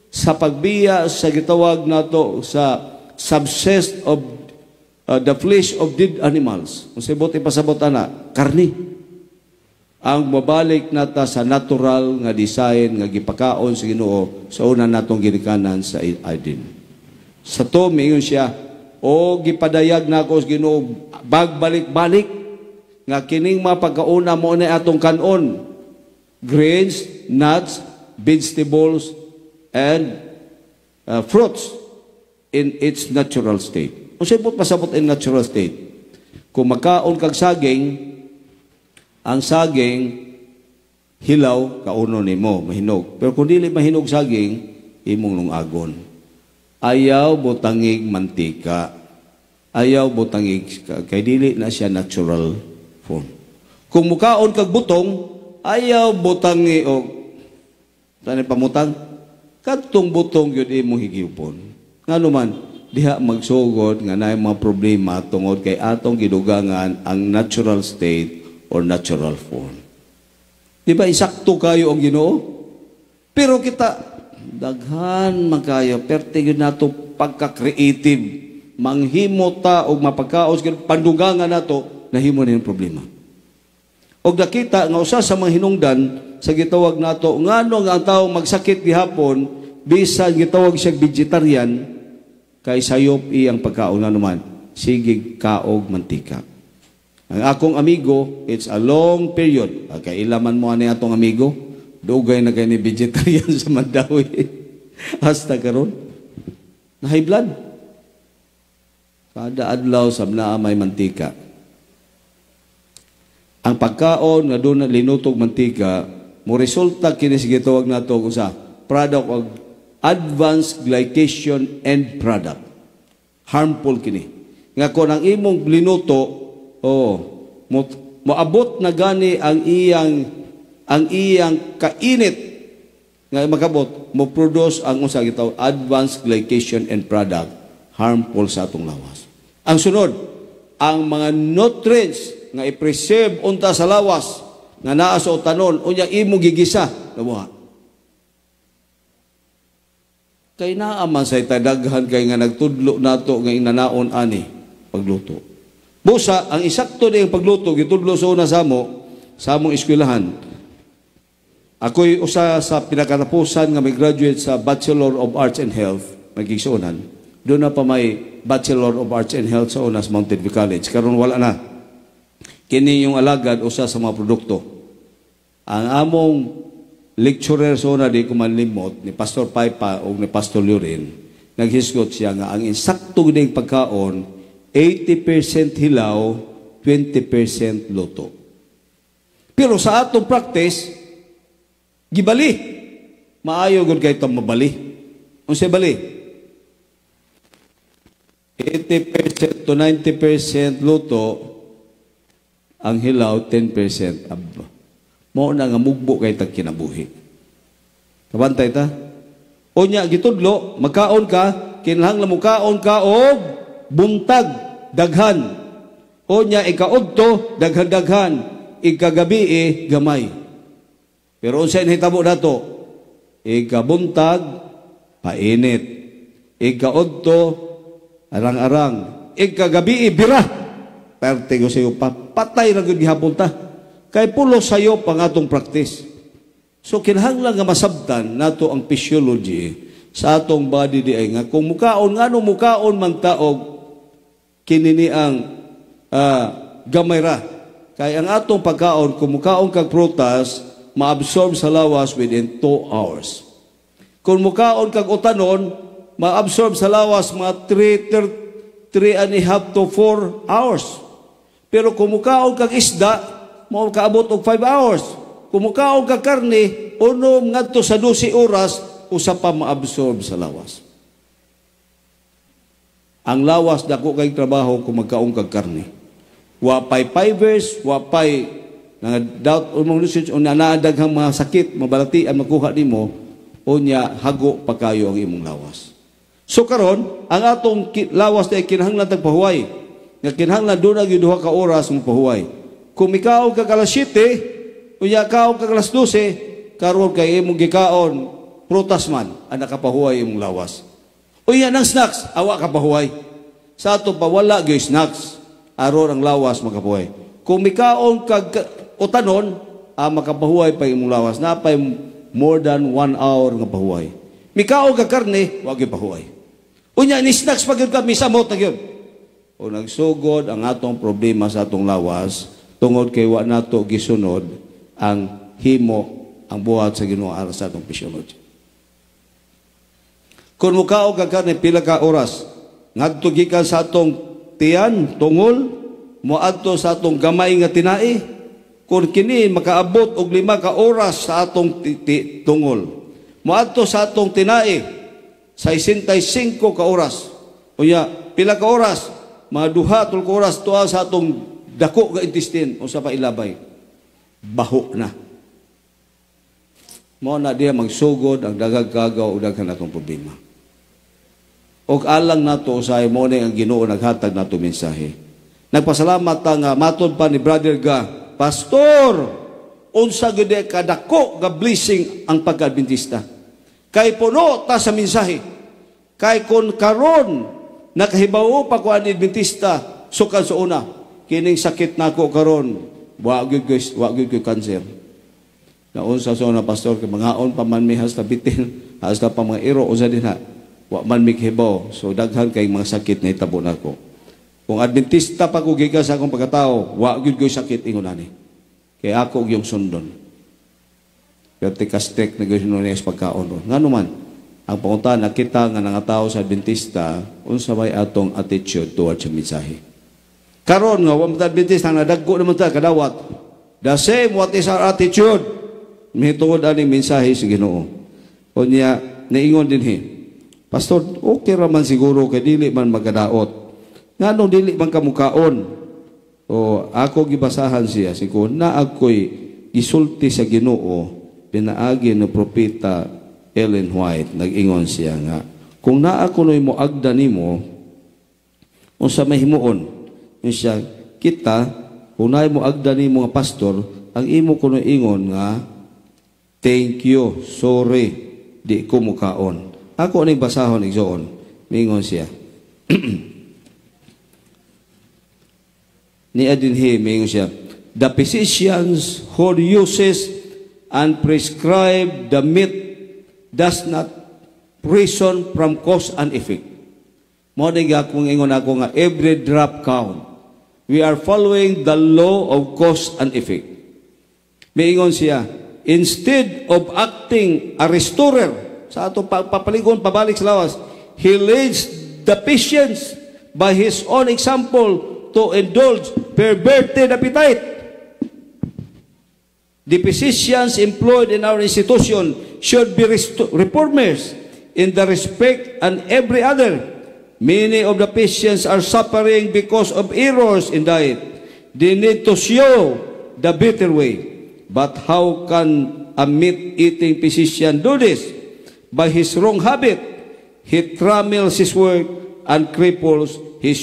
Sa pagbiya sa gitawag nato sa subsist of the flesh of dead animals. Kung sibot ipasabot na, karni. Ang mabalik nata sa natural nga design nga gipakaon sa Ginoo sa una natong ginikanan sa Eden. Sa to, mayon siya, o gipadayag na ako sa Ginoo, bagbalik-balik, nga kining mga pagkauna mo na atong kanon, grains, nuts, vegetables, and fruits in its natural state. Kung sipot pasabot in natural state, kung makaon kag saging, ang saging, hilaw, kauno nimo, mahinog. Pero kung dili mahinog saging, imong lungagon. Ayaw butangig mantika. Ayaw butangig, kay dili na siya natural form. Kung mukaon kag butong, ayaw butangi o, saan pamutang? Kadtong butong yun imong higipon. Nga naman, diha magsugod nga na mga problema tungod kay atong gidugangan ang natural state or natural form. Di ba isakto kayo ang Ginoo? Pero kita, daghan magkayo, perte yun nato pagka-creative. Manghimo ta o mapagkaos, pandugangan nato, nahimo na yung problema. O nakita nga usa sa mga hinungdan sa gitawag nato, ngano nga ang tao magsakit gihapon, bisan gitawag siya vegetarian, kay sayop iyang pagkaon nga naman, sigig kaog mantika. Ang akong amigo, it's a long period. Kay ilaman mo ani atong amigo, dugay na kay ni vegetarian sa Mandawi. Hasta karon. Na high blood. Kada adlaw sa naa may mantika. Ang pagkaon nga doon linutog mantika, mo resulta kini sa gitawag nato usa product of advanced glycation end product. Harmful kini. Nga kung ang imong linuto, moabot na gani ang iyang kainit nga makabot, mo produce ang usa gitawag advanced glycation end product, harmful sa atong lawas. Ang sunod, ang mga nutrients nga i-preserve unta sa lawas nga naa sa utanon unya imong gigisa nabuha. Kay naa man say tadaghan kay nga nagtudlo nato nga inanaon ani pagluto. Busa ang isakto ding pagluto gitudlo sa una sa among eskwelahan. Ako'y usa sa pinakatapusan nga may graduate sa Bachelor of Arts and Health magigsuonan. Doon na pa may Bachelor of Arts and Health sa unas Mountain View College. Karon wala na. Kini yung alagad usa sa mga produkto. Ang among lecturer sa una di kumanlimot ni Pastor Paipa o ni Pastor Lurin, naghisgot siya nga ang insakto ding pagkaon 80% hilaw, 20% luto. Pero sa atong practice, gibali. Maayo gud kay itong mabali. Unsay bali? 80% to 90% luto, ang hilaw 10% abba. Mao na nga mugbo kay tag kinabuhi. Kabantay ta? Unya gitudlo, magkaon ka, kinahanglan mo kaon ka og buntag, daghan. Unya ikaudto, daghan-daghan, ikagabi gamay. Pero unsay nahitabo nato? Ikabuntag, painit. Ikaudto, arang-arang. Ikagabi bira. Perte ko sayo, patay na gud gihapon ta. Kay pulo sayo pang atong practice. So kinahanglan nga masabtan nato ang physiology sa atong body di ay nga kung mukaon ngano mukaon man taog kinini ang gamay ra. Kay ang atong pagkaon kung mukaon kag prutas maabsorb sa lawas within 2 hours. Kung mukaon kag utanon maabsorb sa lawas mga 3.5 to 4 hours. Pero kung mukaon kag isda, mao kaabot og 5 hours. Kung mukaon kag karne, unom ngadto sa 12 oras, usa pa maabsorb sa lawas. Ang lawas dako kay trabaho kung magkaon kag karne. Wapay fibers, wapay nga doubt umong research on naadaghang mga sakit, mabalatian makuha nimo, unya hago pa kayo ang imong lawas. So karon, ang atong lawas ay kinahanglan tagpahuway. Nga kinahanglan doon ang duha ka oras mong pahuway. Kung ikaw kag alas 7, unya ikaw kag alas 12, karon kay imong gikaon, prutas man, ang nakapahuway imong lawas. Unya ng snacks, awa ka pahuway. Sa ato pa wala gyud snacks, aron ang lawas makapahuway. Kung mikaon kag utanon, makapahuway pa imong lawas. Napay more than 1 hour nga pahuway. Mikaon kag karne, wa gyud pahuway. Unya ni snacks pa gyud ka misamot na gyud. O nagsugod ang atong problema sa atong lawas tungod kay wa nato gisunod ang himo ang buhat sa Ginoo aras sa atong physiology. Kung mukaon kag karne pila ka oras ngadto gikan sa atong tiyan, tungol, moadto sa atong gamay nga tinai, kung kini makaabot og 5 ka oras sa atong tungol, moadto sa atong tinai, 65 ka oras. Unya, pila ka oras? Mga 2 ka oras tuwa sa atong dako nga intestine o sa pailabay. Baho na. Mao na diya magsugod ang dagag kagaw ug daghan atong problema. Og alang nato usahay mo ni ang Ginoo naghatag nato mensahe. Nagpasalamat ta nga matod pa ni Brother Ga, Pastor, unsa gid kadako nga blessing ang pagka-Adventista. Kay puno ta sa mensahe. Kay kun karon nakahibaw pa ko ang Adventista sukad sa una, kining sakit nako karon, wa gyud ko cancer. Naunsa sa una pastor kay mangaon pa man mi hasta bitin, hasta pa mga iro usa dinha. Wa man mikhibaw, so daghan kay mga sakit na itabo nako. Kung Adventista pa ko gikan sa akong pagkatao, wa gyud ko sakit ingon ani. Kay ako yung sundon. Pero tika-strict na gyud sa pagkaon ron. Ngano man, ang panguntahan nakita nga nangatao sa Adventista, unsa may atong attitude towards sa mensahe. Karon nga wa man Adventista nadagko naman ta kadawat. The same what is our attitude? Mihitungod ani mensahe sa Ginoo. Unya naingon dinhi. Pastor, okay raman siguro kay dili man magadaot. Nganong dili man kamukaon? O ako gibasahan siya sigo na ako'y gisulti sa Ginoo pinaagi ng propeta Ellen White. Nag-ingon siya nga kung naa kunoy mo agda nimo unsa may himuon siya kita kung naay mo agda nimo nga pastor ang imo kunoy ingon nga thank you, sorry, di ko mukaon. Ako ning basahon igsoon. Mingon siya. Ni adinhi mingon siya. The physicians who uses and prescribe the meat does not reason from cause and effect. Mo diga kung ingon ako nga every drop count. We are following the law of cause and effect. Mingon siya, instead of acting a restorer, sa ato papaligon pabalik sa lawas, he leads the patients by his own example to indulge perverted appetite. The physicians employed in our institution should be reformers in the respect and every other. Many of the patients are suffering because of errors in diet. They need to show the better way. But how can a meat-eating physician do this? By his wrong habit, he trammels his work and cripples his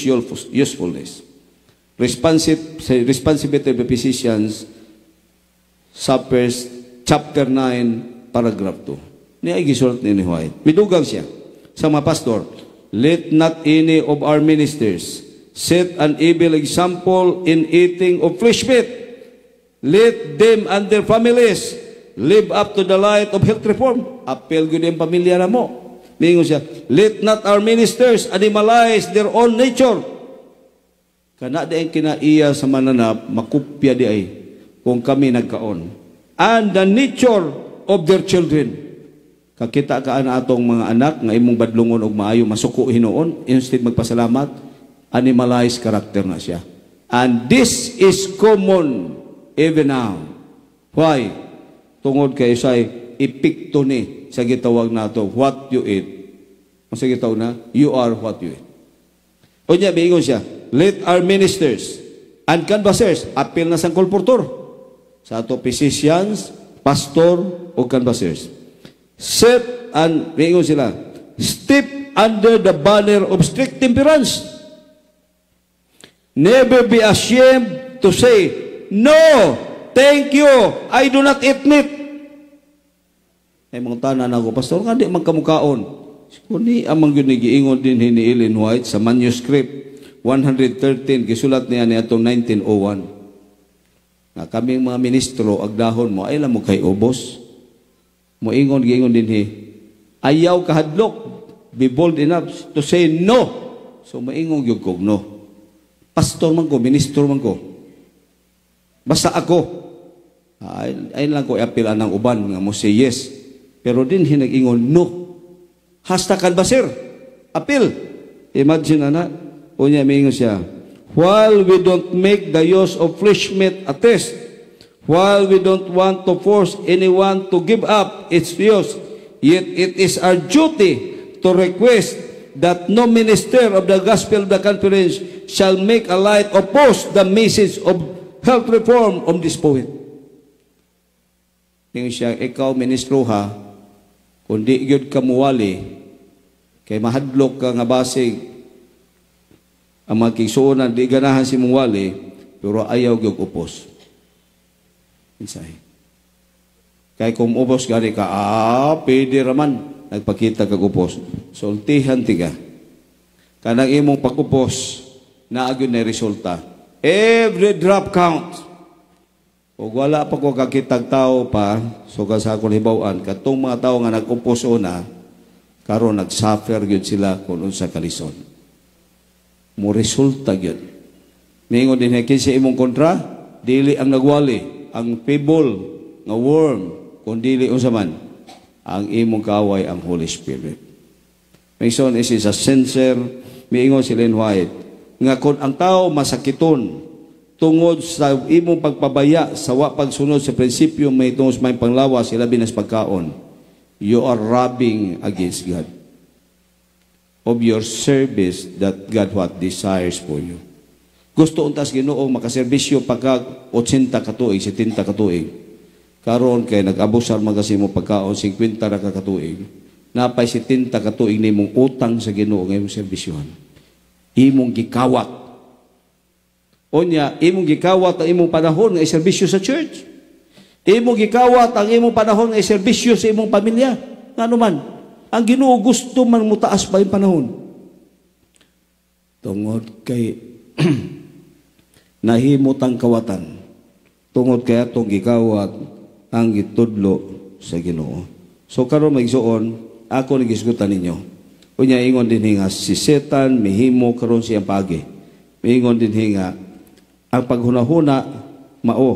usefulness. Responsibility of the physicians suffers chapter 9, paragraph 2. Niya gisulat ni White. Midugang siya sa mga pastor, let not any of our ministers set an evil example in eating of flesh meat. Let them and their families live up to the light of health reform. Apel gud ang pamilya na mo. Mingon siya, let not our ministers animalize their own nature. Kana di ang kinaiya sa mananap, makupya di ay kung kami nagkaon. And the nature of their children. Kakita ka na atong mga anak nga imong badlungon og maayo masuko hinuon, instead magpasalamat, animalize character na siya. And this is common even now. Why? Tungod kay say epekto ni sa gitawag nato what you eat. Ang sa gitawag na you are what you eat. Unya miingon siya, let our ministers and canvassers appeal na sang kolportor sa ato physicians, pastor o canvassers. Set and miingon sila, step under the banner of strict temperance. Never be ashamed to say no. Thank you. I do not eat meat. Ay mga tanan ako, pastor, nga di magkamukaon. Kuni amang yun giingon din ni Ellen White sa manuscript 113, gisulat niya ni atong 1901. Nga kaming mga ministro, agdahon mo, ay lang mo kay ubos. Moingon, giingon din ayaw kahadlok, be bold enough to say no. So maingon yung kog no. Pastor man ko, ministro man ko. Basta ako. Ay lang ko i-appeal ng uban nga mo say yes. Pero din hinag-ingon no. Hasta kanbasir. Appeal. Imagine na unya may ingon siya. While we don't make the use of flesh meat a test, while we don't want to force anyone to give up its use, yet it is our duty to request that no minister of the gospel of the conference shall make a light oppose the message of health reform on this point. Tingin siya, ikaw ministro ha, kung di gyud ka muwali, kay mahadlok ka nga basig, ang mga kigsuonan, di ganahan si muwali, pero ayaw gyud upos. Insay. Kay kung upos gani ka, pwede raman, nagpakita kag upos. Sultihan tiga. Kanang imong pag-upos, naagyon na resulta. Every drop counts. O wala pa ko kakitag tao pa, so sa akong hibawan, katong mga tao nga nag-upos una, karon nag-suffer yun sila kung unsa kalison. Mo resulta yun. Mingon din kinsa imong kontra, dili ang nagwali, ang pebble, nga worm, kung dili unsa man, ang imong kaway ang Holy Spirit. Mason, this is a sincere, miingon si Ellen White, nga kung ang tao masakiton, tungod sa imong pagpabaya sa wa pagsunod sa prinsipyo may tungod sa may panglawas labi na sa pagkaon, you are robbing against God of your service that God what desires for you. Gusto untas Ginoo makaserbisyo pagka 80 ka tuig, 70 ka tuig. Karon kay nag-abusar magasi mo pagkaon 50 ra ka tuig. Napay 70 ka tuig nimong utang sa Ginoo nga imong serbisyohan. Imong gikawat. Onya, imong gikawat ang imong panahon nga iserbisyo sa church. Imong gikawat ang imong panahon nga iserbisyo sa imong pamilya. Ngano man, ang Ginoo gusto man mo taas pa yung panahon. Tungod kay nahimot ang kawatan. Tungod kay atong gikawat ang gitudlo sa Ginoo. So karon magsuon, ako nagisgutan ninyo. Unya ingon din nga si Satan mihimo karon siyang pagi. Ingon din nga ang paghunahuna mao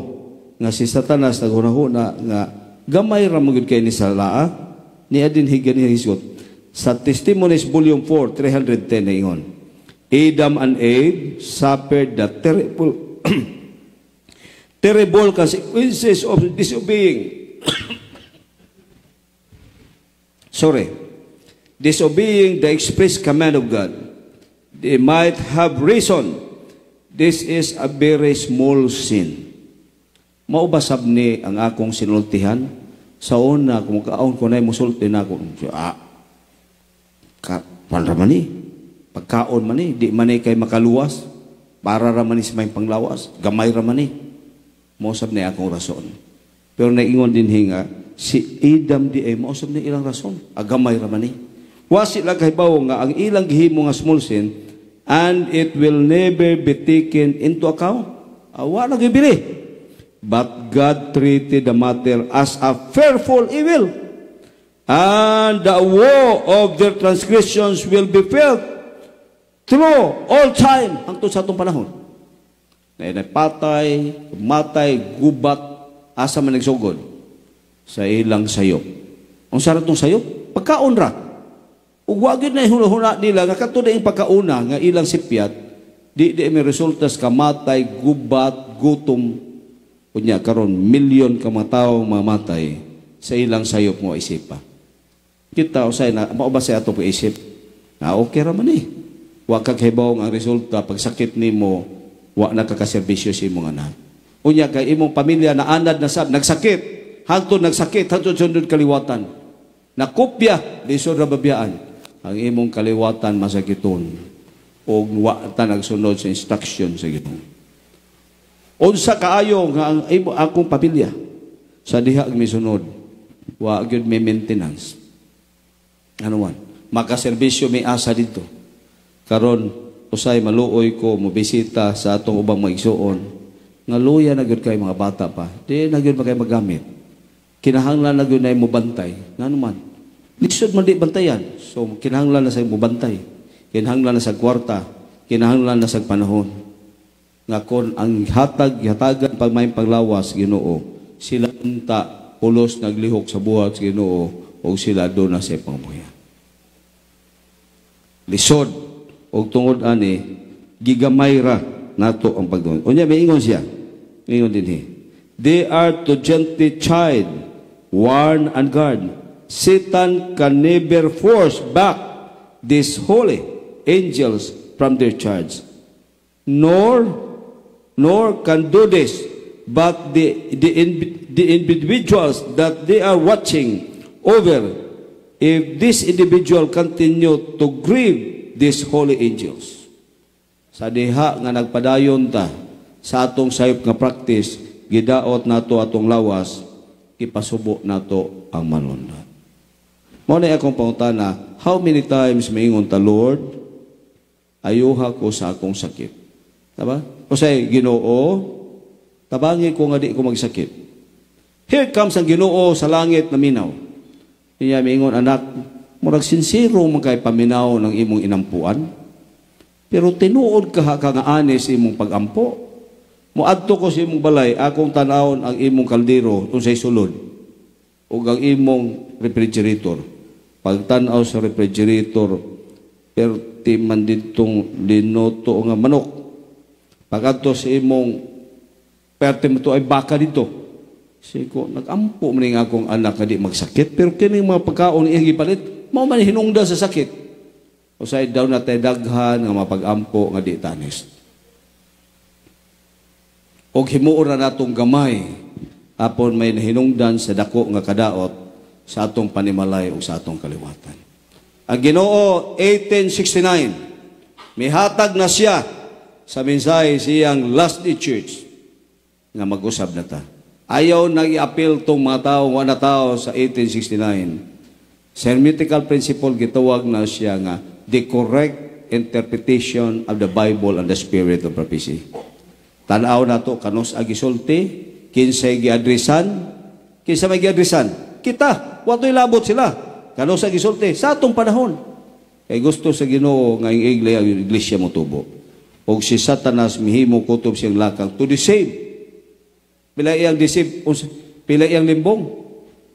nga si Satanas naghunahuna nga gamay ra mo gid kay ni Salaa ni adin higan ni Hisgot sa Testimonies volume 4 310 na ingon Adam and Eve suffered the terrible terrible consequences of disobeying disobeying the express command of God. They might have reason. This is a very small sin. Maubasab ni ang akong sinultihan. Sa una, kung kaon ko na musulti na ako, panraman ni, pagkaon man ni, di man ni kay makaluwas, para raman ni sa may panglawas, gamay raman ni. Mausab ni akong rason. Pero naingon din hinga, si Adam di ay mausab ni ilang rason, agamay raman ni. Wasi lang kahibaw nga, ang ilang gihimo nga small sin, and it will never be taken into account. Wala gibili. But God treated the matter as a fearful evil. And the woe of their transgressions will be felt through all time. Hangtod sa atong panahon. Patay, matay, gubat, asa man nagsugod sa ilang sayop. Ang sarap itong sayop? Pagkaon ra. Ug wagid na ihuna nila nga kadto na yung pagkauna nga ilang sipyat di may resulta sa kamatay, gubat, gutom. Kunya karon milyon ka mga tawo mamatay sa ilang sayop mo isipa. Kita usay na mao ba sa ato isip? Na okay ra man eh. Wa ka kahibaw ang resulta pag sakit nimo wa na kakaserbisyo sa imong anak. Unya kay imong pamilya na anad na sab nagsakit, hangtod nagsakit, hangtod sundod kaliwatan. Nakopya lisod ra babiyaan. Ang imong kaliwatan masakiton o wa ta nagsunod sa instruction sa Ginoo. Unsa kaayo nga ang akong pamilya sa diha misunod wa gyud may maintenance. Ano man, makaserbisyo may asa dito. Karon usay maluoy ko mo bisita sa atong ubang maigsuon nga luya na gyud kay mga bata pa. Di na gyud magay magamit. Kinahanglan na gyud na mo bantay. Ngano man? Lisod man di bantayan. So, kinahanglan na sa bubantay. Kinahanglan na sa kwarta. Kinahanglan na sa panahon. Nga kon ang hatagan pag may paglawas, Ginoo, sila unta, pulos naglihok sa buhat, Ginoo, o sila doon na sa pangbuya. Lisod, o tungod ani, gigamay ra nato ang pagdoon. O niya, may ingon siya. May ingon din they are to gently chide, warn, and guard. Satan can never force back these holy angels from their charge, nor can do this but the individuals that they are watching over, if this individual continue to grieve these holy angels, sa diha nga nagpadayon ta sa atong sayop nga practice, gidaot nato atong lawas, ipasubo nato ang manunod. Mao na akong pangutana, how many times maingon ta, Lord, ayuha ko sa akong sakit. Diba? Kasi Ginoo, tabangi ko nga di ko magsakit. Here comes ang Ginoo sa langit na minaw. Iya maingon, anak, murag sincero man kay paminaw ng imong inampuan, pero tinuod ka nga anis imong pagampo. Muadto ko sa imong balay, akong tanawon ang imong kaldero unsay sulod ug ang imong refrigerator. Pagtanaw sa refrigerator, perti man ditong linoto nga manok. Pagadto sa imong perti mo to ay baka dito. Siko, nag-ampo man nga akong anak nga di magsakit, pero kining mga pagkaon iyang gipalit, mao man hinungdan sa sakit. Usay daw na tay daghan nga mapag-ampo nga di tanis. Og himuon na natong gamay, apon may nahinungdan sa dako nga kadaot sa atong panimalay o sa atong kaliwatan. Ang Ginoo 1869, mihatag na siya sa mensahe siyang last day church nga mag-usab na ta. Ayaw nag-i-appeal tong mga tao, wala tao sa 1869. Sa hermeneutical principle, gitawag na siya nga the correct interpretation of the Bible and the spirit of prophecy. Tanaw na to, kanos agisulti, kinsay giadresan, kinsa may giadresan, kita, wato'y labot sila. Kano sa gisulti? Sa atong panahon. Kay gusto sa Ginoo nga ang iglesia mo tubo. O si Satanas mihimo kutob siyang lakang to deceive. Pila iyang deceive, pila iyang limbong.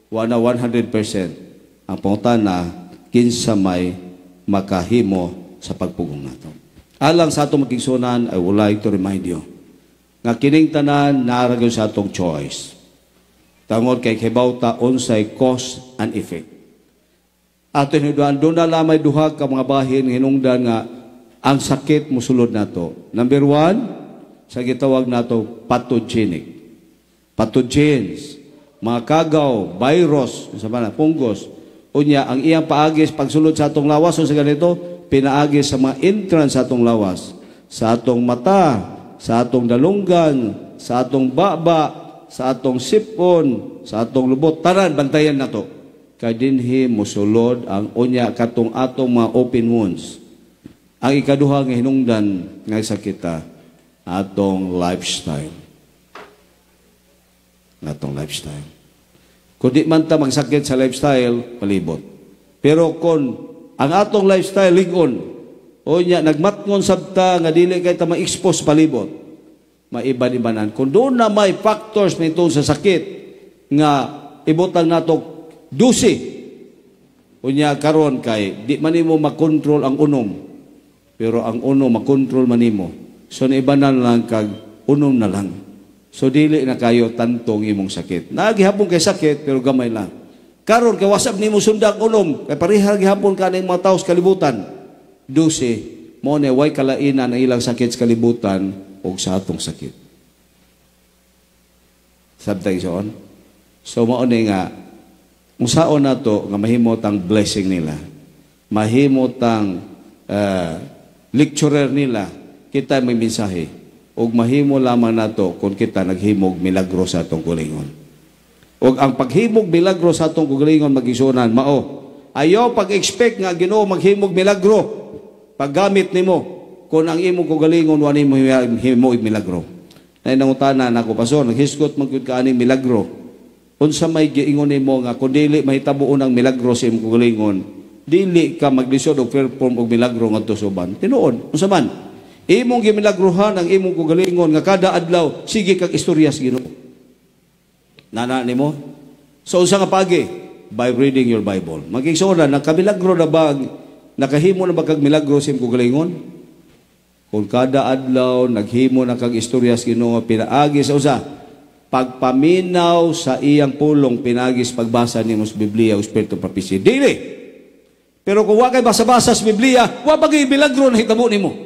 Wana 100%. Ang pangutana, kinsa may makahimo sa pagpugong nato. Alang sa atong magigsunan, I would like to remind you, nga kining tanan naragyo sa atong choice. Tangod kay kibawta unsay cause and effect. Ato hinuduan, doon na lamay duha ka mga bahin hinungdan nga ang sakit musulod nato. Number 1, sa gitawag nato pathogenic. Pathogens, mga kagaw, virus, fungus. Unya, ang iyang paagis pagsulod sa atong lawas, o sa ganito, pinaagis sa mga entrance sa atong lawas, sa atong mata, sa atong dalunggan, sa atong baba, sa atong sipon, sa atong lubot, taran, bantayan na to. Kay dinhi musulod ang unya katong atong mga open wounds. Ang ikaduha nga hinungdan nga sakita, atong lifestyle. Atong lifestyle. Kung di man ta magsakit sa lifestyle, palibot. Pero kung ang atong lifestyle ligon, unya nagmatngon sabta nga dili kay ta ma-expose palibot, maiban-ibanan. Kung doon na may factors nito sa sakit nga ibutang nato dusi, unya karon kay di man nimo makontrol ang unom, pero ang unom makontrol man nimo, so naibanan lang kag unom na lang, so dili na kayo tantong imong sakit. Nagihapon kay sakit pero gamay lang. Karon kay wasab nimo sundag unom, kay parihal gihapon ka ning mga tawo sa kalibutan, dusi mo ne way kalainan ang ilang sakit sa kalibutan o sa atong sakit. Sabtay soon. So mao ni nga musaon nato nga mahimot ang blessing nila. Mahimot ang lecturer nila, kita may mensahe. Og mahimo lamang nato kung kita naghimog milagro sa atong kulingon. Og ang paghimog milagro sa atong kulingon magisunan mao. Ayaw pag-expect nga Ginoo maghimog milagro paggamit nimo. Kung ang imong kugalingon wani mo himo milagro. Nay nangutana nako pastor, naghisgot man gyud ka aning milagro. Unsa may giingon nimo nga kun dili mahitabuon ang milagro sa imong kugalingon, dili ka maglisod og perform og milagro ngadto sa uban. Tinuod, unsa man? Imong gimilagrohan ang imong kugalingon nga kada adlaw sige kag istorya sa Ginoo. Nana nimo? So unsa nga pagi? By reading your Bible. Magigsuonan nagkamilagro na ba nakahimo na ba kag milagro sa imong kugalingon? Kung kada adlaw, naghimo na kag istorya sa Ginoo, pinaagi sa usa, pagpaminaw sa iyang pulong, pinagis pagbasa ni sa Biblia o Espiritu Prophecy. Dili! Pero kung wakay basa-basa sa Biblia, wa pag milagro na hitabo nimo.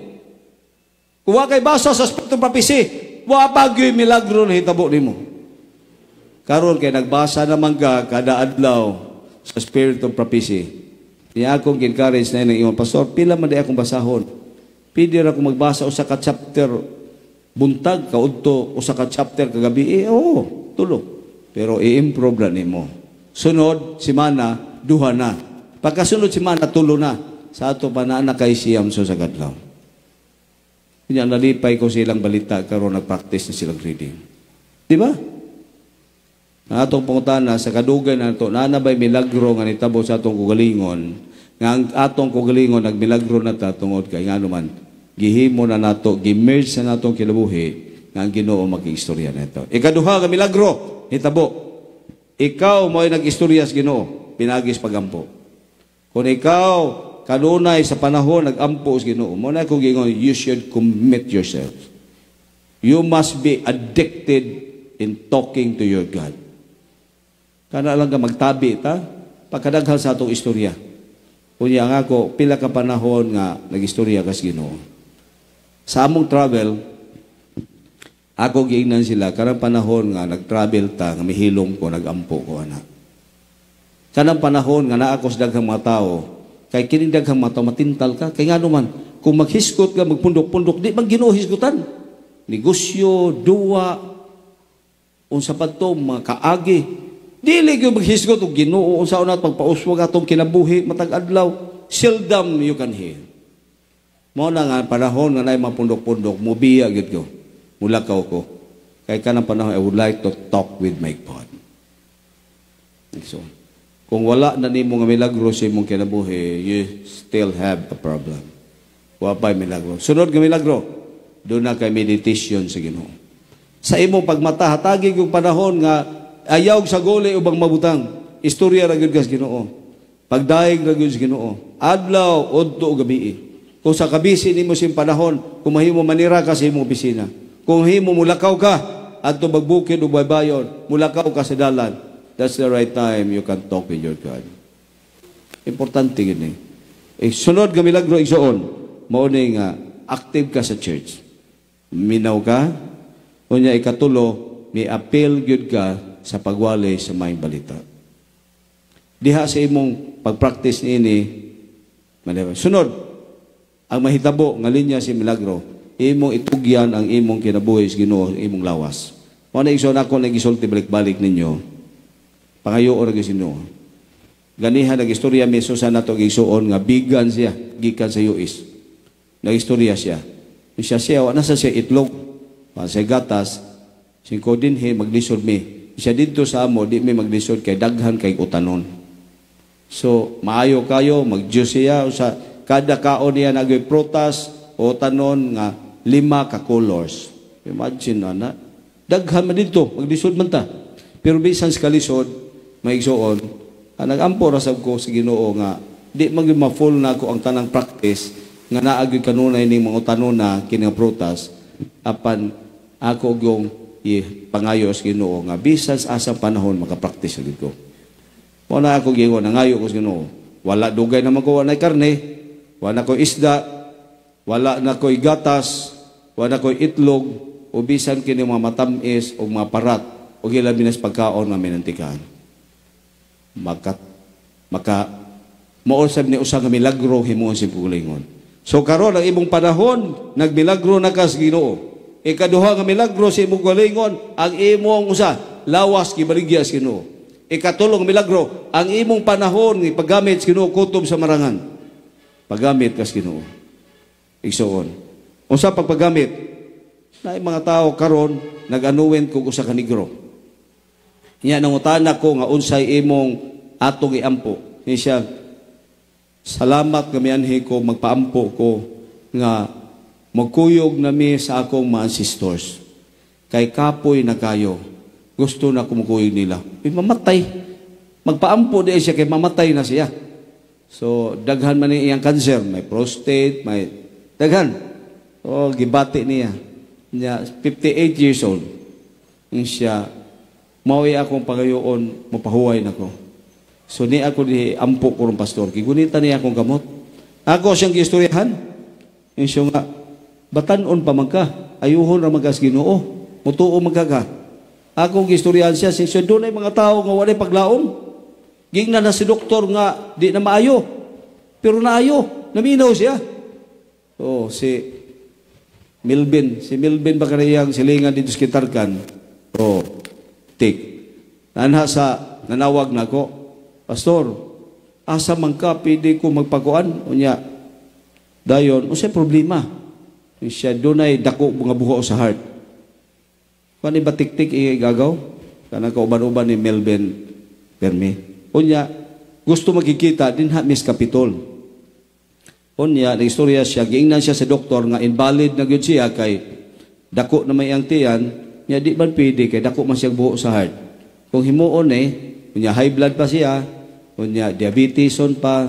Kung wakay basa sa Espiritu Prophecy, wa bagyo'y milagro na hitabo nimo. Karon kay nagbasa naman ka kada adlaw sa Spirit of Prophecy. Niya akong encourage na yung pastor, pila man di akong basahon. Pwede ra akong magbasa usa ka chapter buntag kaudto, usa ka chapter kagabi. Oo, tulo. Pero i-improve na nimo. Sunod semana duha na. Pagkasunod semana tulo na. Sa ato pa na kay siyam so sa kadlaw. Kanya nalipay ko silang balita karon nag-practice na silang reading. Di ba? Na atong pangutana sa kadugay na ito, nanabay milagro nga nitabo sa atong kugalingon, nga ang atong kugalingon nagmilagro na ta tungod kay nga naman, gihimo na nato, gimerge sa natong kinabuhi, nga ang Ginoo mag-istorya na ito. Ikaduha nga milagro, hitabo. Ikaw mo ay nag-istorya sa Ginoo, pinagis pagampo. Kung ikaw, kanunay sa panahon, nag-ampo sa Ginoo, mo na kung gingon, you should commit yourself. You must be addicted in talking to your God. Kana lang ka magtabi ta, pagkadaghal sa atong istorya. Kunya nga ako, pila ka panahon nga nag-istorya kas Ginoo. Sa among travel, ako giingnan sila, kanang panahon nga nag-travel ta, nga mihilom ko, nag-ampo ko, anak. Kanang panahon nga naakos daghang mga tao, kay kining daghang mga tao, matintal ka, kay nga naman, kung maghiskot ka, magpundok-pundok, di bang Ginoo hisgutan? Negosyo, duwa, unsa pa to, mga kaagi, dili gyud maghisgot og Ginoo unsa una pagpauswag atong kinabuhi matag adlaw seldom you can hear. Mao na nga panahon nga nay mapundok-pundok mubiya gyud ko. Mulakaw ko. Kay kanang panahon I would like to talk with my God. So, kung wala na nimo nga milagro sa imong kinabuhi, you still have a problem. Wa pay milagro. Sunod nga milagro, do na kay meditation sa Ginoo. Sa imong pagmata hatagi yung panahon nga ayaw sa gole ubang mabutang. Istorya ra gyud kas Ginoo. Pagdaig ra gyud sa Ginoo. Adlaw udto gabi. Kung sa kabisi nimo sim panahon, kung mahimo manira ka sa imong opisina. Kung himo mulakaw ka adto magbukid ug baybayon, mulakaw ka sa dalan. That's the right time you can talk with your God. Importante gini. Sunod nga milagro igsoon, mao ni nga active ka sa church. Minaw ka, unya ikatulo, may appeal gyud ka sa pagwali sa maayong balita. Diha sa imong pag-practice niini, sunod, ang mahitabo nga linya si milagro, imong itugyan ang imong kinabuhi sa Ginoo, imong lawas. Mao na igsoon ako nagisulti balik-balik ninyo. Pangayo ora gyud Ginoo. Ganiha nagistorya meso sa nato igsoon nga bigan siya gikan sa US. Nagistorya siya. Siya wa na sa siya itlog, sa gatas, singko dinhi maglisod mi. Siya dito sa amo, di may maglisod kay daghan kay utanon. So, maayo kayo, mag-Diyos siya, sa kada kaon niya nagay prutas, utanon nga 5 ka colors. Imagine na, daghan man dito, maglisod man ta. Pero bisan sa kalisod, may igsoon, nag-ampo rasab ko sa Ginoo nga, di mag-full na ako ang tanang practice, nga naagay kanunay ning mga utanon na kinang prutas, apan ako yung pangayos Ginoo nga bisan sa asang panahon makapractice gid ko. Mao na ako gingon nangayo ko sa Ginoo. Wala dugay na ko na karne, wala ko isda, wala na ko'y gatas, wala na ko'y itlog, o bisan kini mga matamis o mga parat o gilabi nas pagkaon nga minantikan. Maka mausab ni usa nga milagro himuon si pulingon. So karon ang imong panahon nagmilagro na kas Ginoo. Ikaduha nga milagro sa imong galingon, ang imong usa, lawas gibaligya sa Ginoo. Ikatulong milagro, ang imong panahon ni paggamit sa Ginoo kutob sa marangan. Paggamit kas Ginoo. Igsoon. Unsa pagpagamit? Na mga tao karon nag-anuwen kog usa ka negro. Nya nangutana ko nga unsay imong atong iampo. Siya, salamat kami anhi ko magpaampo ko nga magkuyog nami sa akong mga ancestors. Kay kapoy na kayo. Gusto na kumukuyog nila. Mamatay. Magpaampo di siya kay mamatay na siya. So, daghan man iyang cancer. May prostate, may daghan. O, gibati niya. Niya, 58 years old. Yung siya, mawi akong pagayoon, mapahuway na ko. So, ni ako di ampo ko ng pastor. Kigunita niya akong gamot. Ako siyang gistoryahan. Yung siya nga, batanon pa man ka, ayuhon ra magas Ginoo. Mutuo magkaga. Akong gistoryahan siya, siya doon ay mga tao nga walay paglaom. Gingnan na si doktor nga di na maayo. Pero naayo, naminaw siya. So, si Milvin ba kaniyang silingan dito sa Kitarkan? O, tik. Nanawag na ko, Pastor, asa man ka, pwede ko magpakuan? Unya, dayon, unsay problema? Siya doon ay dako mga buho sa heart. Kani ba tik-tik igagaw? Kanang kauban-uban ni Melvin Permi. Unya, gusto magkikita din ha Miss Capitol. Unya, na-istorya siya, giingnan siya sa doktor nga invalid na gyud siya kay dako na may ang tiyan, nya di man pwede kay dako man siya buho sa heart. Kung himuon unya high blood pa siya, unya diabetes on pa,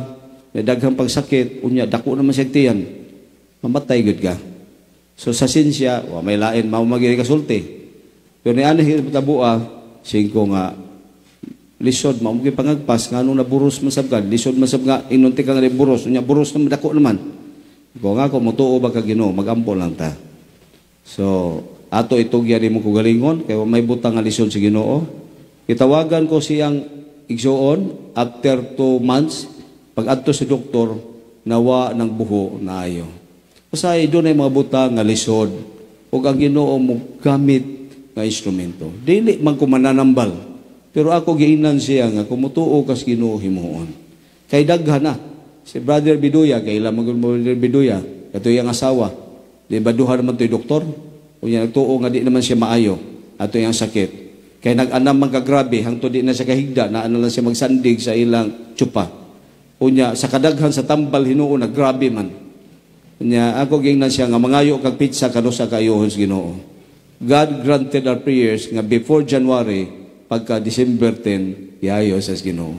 daghang pagsakit, unya dako naman siya tiyan. Mamatay gyud ka. So sa sinsya, may lain mao magiri kasulti. Pero ni ana hitabua, singko nga lisod mao gyud pangagpas ngano na buros masabgan, lisod masab nga inunti ka nga buros, unya buros na dako naman. Ko nga ko motuo ba ka Ginoo, magampo lang ta. So ato itugya nimo ko galingon kay may butang nga lisod si Ginoo. Itawagan ko siyang igsuon after 2 months pag adto sa doktor nawa ng buho na ayo. Kasi doon ay mga butang nga lisod ug ang Ginoo mo gamit nga instrumento. Dili man ko mananambal. Pero ako giinan siya nga kumutuo kas Ginoo himuon. Kay daghan na si Brother Biduya kay ila Brother Biduya kato yang asawa. Di ba duha naman to'y doktor? Unya nagtuo nga di naman siya maayo ato yang sakit. Kay nag-anam man kagrabe hangtod di na siya kahigda na ano lang siya magsandig sa ilang tsupa. Unya sa kadaghan sa tambal Hinuo naggrabe man. Unya ako gingnan siya nga mangayo kag pizza kanusa kaayohon sa Ginoo. God granted our prayers nga before January pagka December 10 iayo sa Ginoo.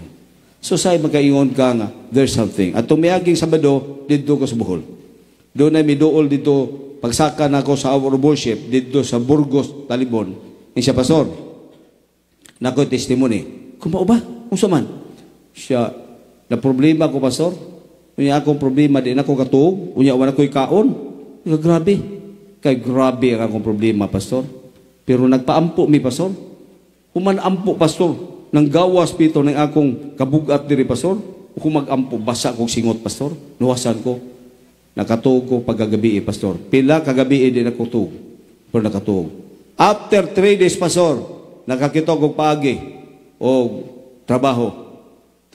So say magkaingon ka nga there's something. At tumiaging Sabado didto ko sa Bohol. Doon ay miduol dito pagsaka na ako sa our worship dito sa Burgos, Talibon. Ni siya pastor. Nako testimony. Kumao ba? Unsa man? Siya na problema ko pastor. Unya akong problema di na ko katuog, unya wala ko'y kaon. Grabe. Kay grabe ang akong problema pastor. Pero nagpaampo mi pastor. Human-ampo pastor nang gawas pito ng akong kabugat diri pastor. Kung mag-ampo basa kog singot pastor. Nuwasan ko. Nakatuog ko pagkagabi pastor. Pila kagabi din ako tuog. Pero nakatuog. After 3 days pastor, nakakita ko paagi o trabaho.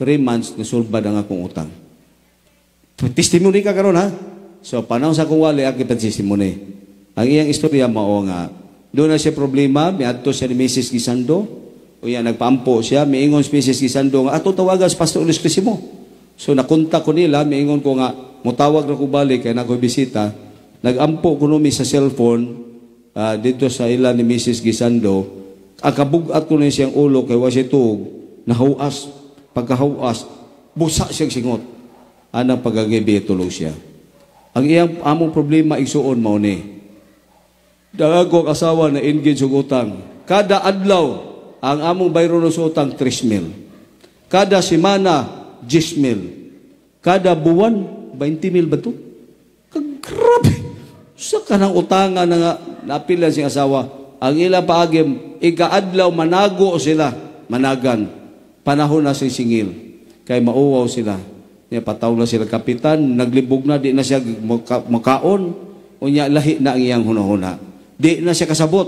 3 months nasulbad ang akong utang. Testimony ka karon ha? So panahon sa akong wali akong testimony. Ang iyang istorya mao nga doon na siya problema, miadto siya ni Mrs. Gisando. O yan, nagpaampo siya, miingon si Mrs. Gisando nga ato tawagan si Pastor Ulis Crisimo. So nakontak ko nila, miingon ko nga mutawag na ko balik kay nakoy bisita. Nagampo ko numi sa cellphone dito sa ila ni Mrs. Gisando. Akabugat ko na siyang ulo kay wasitug nahuas, pagkahuas busa siyang singot anang pagagabi tulog siya. Ang iyang among problema igsuon mao ni dagko asawa na engage og utang kada adlaw ang among bayro sa utang 3,000 kada semana 10,000 kada buwan 20,000 ba to? Grabe sa kanang utangan na nga napilan siyang asawa. Ang ilang paagim, ikaadlaw manago sila, managan. Panahon na sa singil. Kay mauwaw sila. Pataw na sila kapitan, naglibog na, di na siya makaon, unya lahi na ang iyang hunahuna. Di na siya kasabot,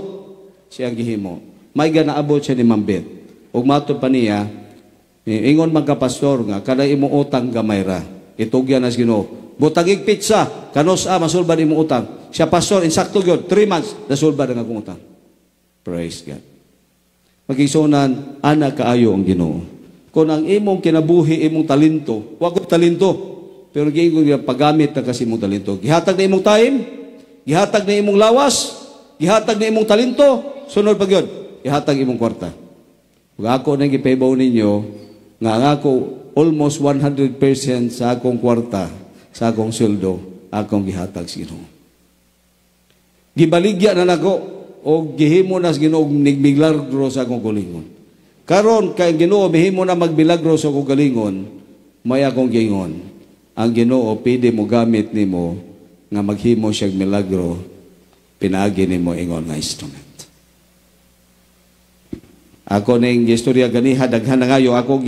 siya gihimo. May ganaabot siya ni Mambet. Ug matod pa niya, ingon man ka pastor nga, kada imong utang gamay ra. Itugyan na Ginoo. Butagig pizza, kanos masulbad imong utang. Siya pastor, insakto gyud 3 months, nasulbad ang akong utang. Praise God. Magigsunan, anak kaayo ang Ginoo. Kung ang imong kinabuhi, imong talento, wag ko talento, pero giingong paggamit na kasi imong talento. Gihatag na imong time, gihatag na imong lawas, gihatag na imong talento, sunod pag yun, gihatag imong kwarta. Kung ako nang gipaybaw ninyo, nga ako almost 100% sa akong kwarta, sa akong sweldo, akong gihatag sa Ginoo. Gibaligya na nako, o gihimo na sa Ginoo nigbilagro sa akong galingon. Karon kay Ginoo mihimo na magbilagro sa akong galingon, may akong gingon. Ang Ginoo pwede mo gamit nimo nga maghimo siyang milagro, pinaagi nimo ingon nga instrument. Ako ning istorya ganiha daghan na ngayo ako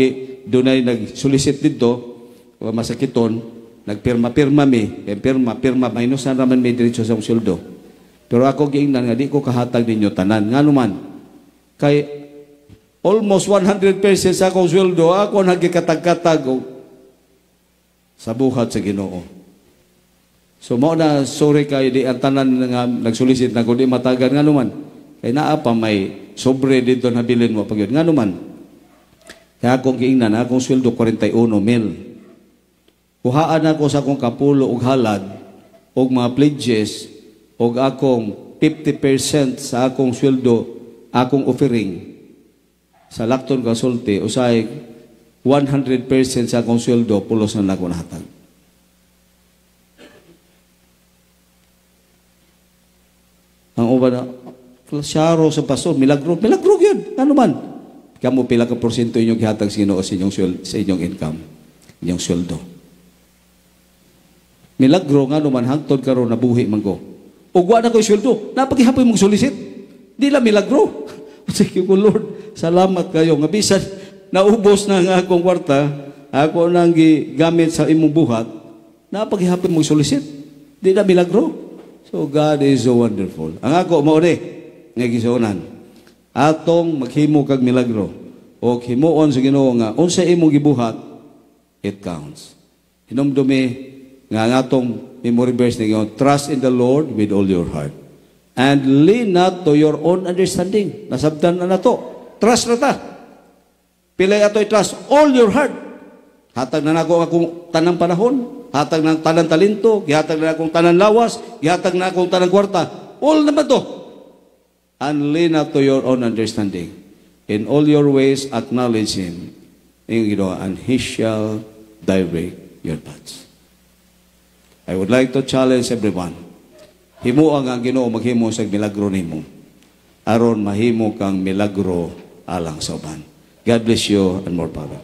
dunay nag-solicit dito masakiton nagpirma-pirma mi kay pirma minusan raman may diretso sa sweldo. Pero ako giingnan nga di ko kahatag ninyo tanan nganuman kay almost 100% sa akong sweldo ako nagikatag-katag sa buhat sa Ginoo. So mao na sorry kay di ang tanan nga nagsulisit na ko di matagan nganuman kay naa pa may sobre dito na bilin mo pagyud nganuman. Kaya akong giingnan akong sweldo 41,000. Kuhaan ako sa akong kapulo og halad og mga pledges og akong 50% sa akong sweldo akong offering sa Lacton Kasulti usay 100% sa akong sweldo pulos na ako nahatag. Ang uban na Syaro sa pastor, milagro yun. Ano man? Kamu pila ka porsyento inyong gihatag sa Ginoo sa inyong income, inyong sweldo. Milagro nga naman hangtod karon nabuhi man ko. Ug wa na ko'y sweldo, napagihapoy mong solicit. Di la milagro. Sige ko Lord, salamat kayo nga bisan naubos na nga akong kwarta, ako nang gigamit sa imong buhat, napagihapoy mong solicit. Di la milagro. So God is so wonderful. Ang ako mao ni nga gisuonan atong maghimo kag milagro o himuon sa Ginoo nga unsa imong gibuhat it counts. Hinumdumi nga atong memory verse ni Ginoo, trust in the Lord with all your heart and lean not to your own understanding. Nasabtan na nato, trust na ta. Pilay ato'y trust all your heart. Hatag na nako akong tanang panahon, hatag na tanang talento, gihatag na akong tanang lawas, gihatag na akong tanang kwarta, all naman to. And lean not to your own understanding. In all your ways, acknowledge Him. And He shall direct your paths. I would like to challenge everyone. Himo ang Ginoo maghimo sa milagro nimo. Aron mahimo kang milagro alang sa uban. God bless you and more power.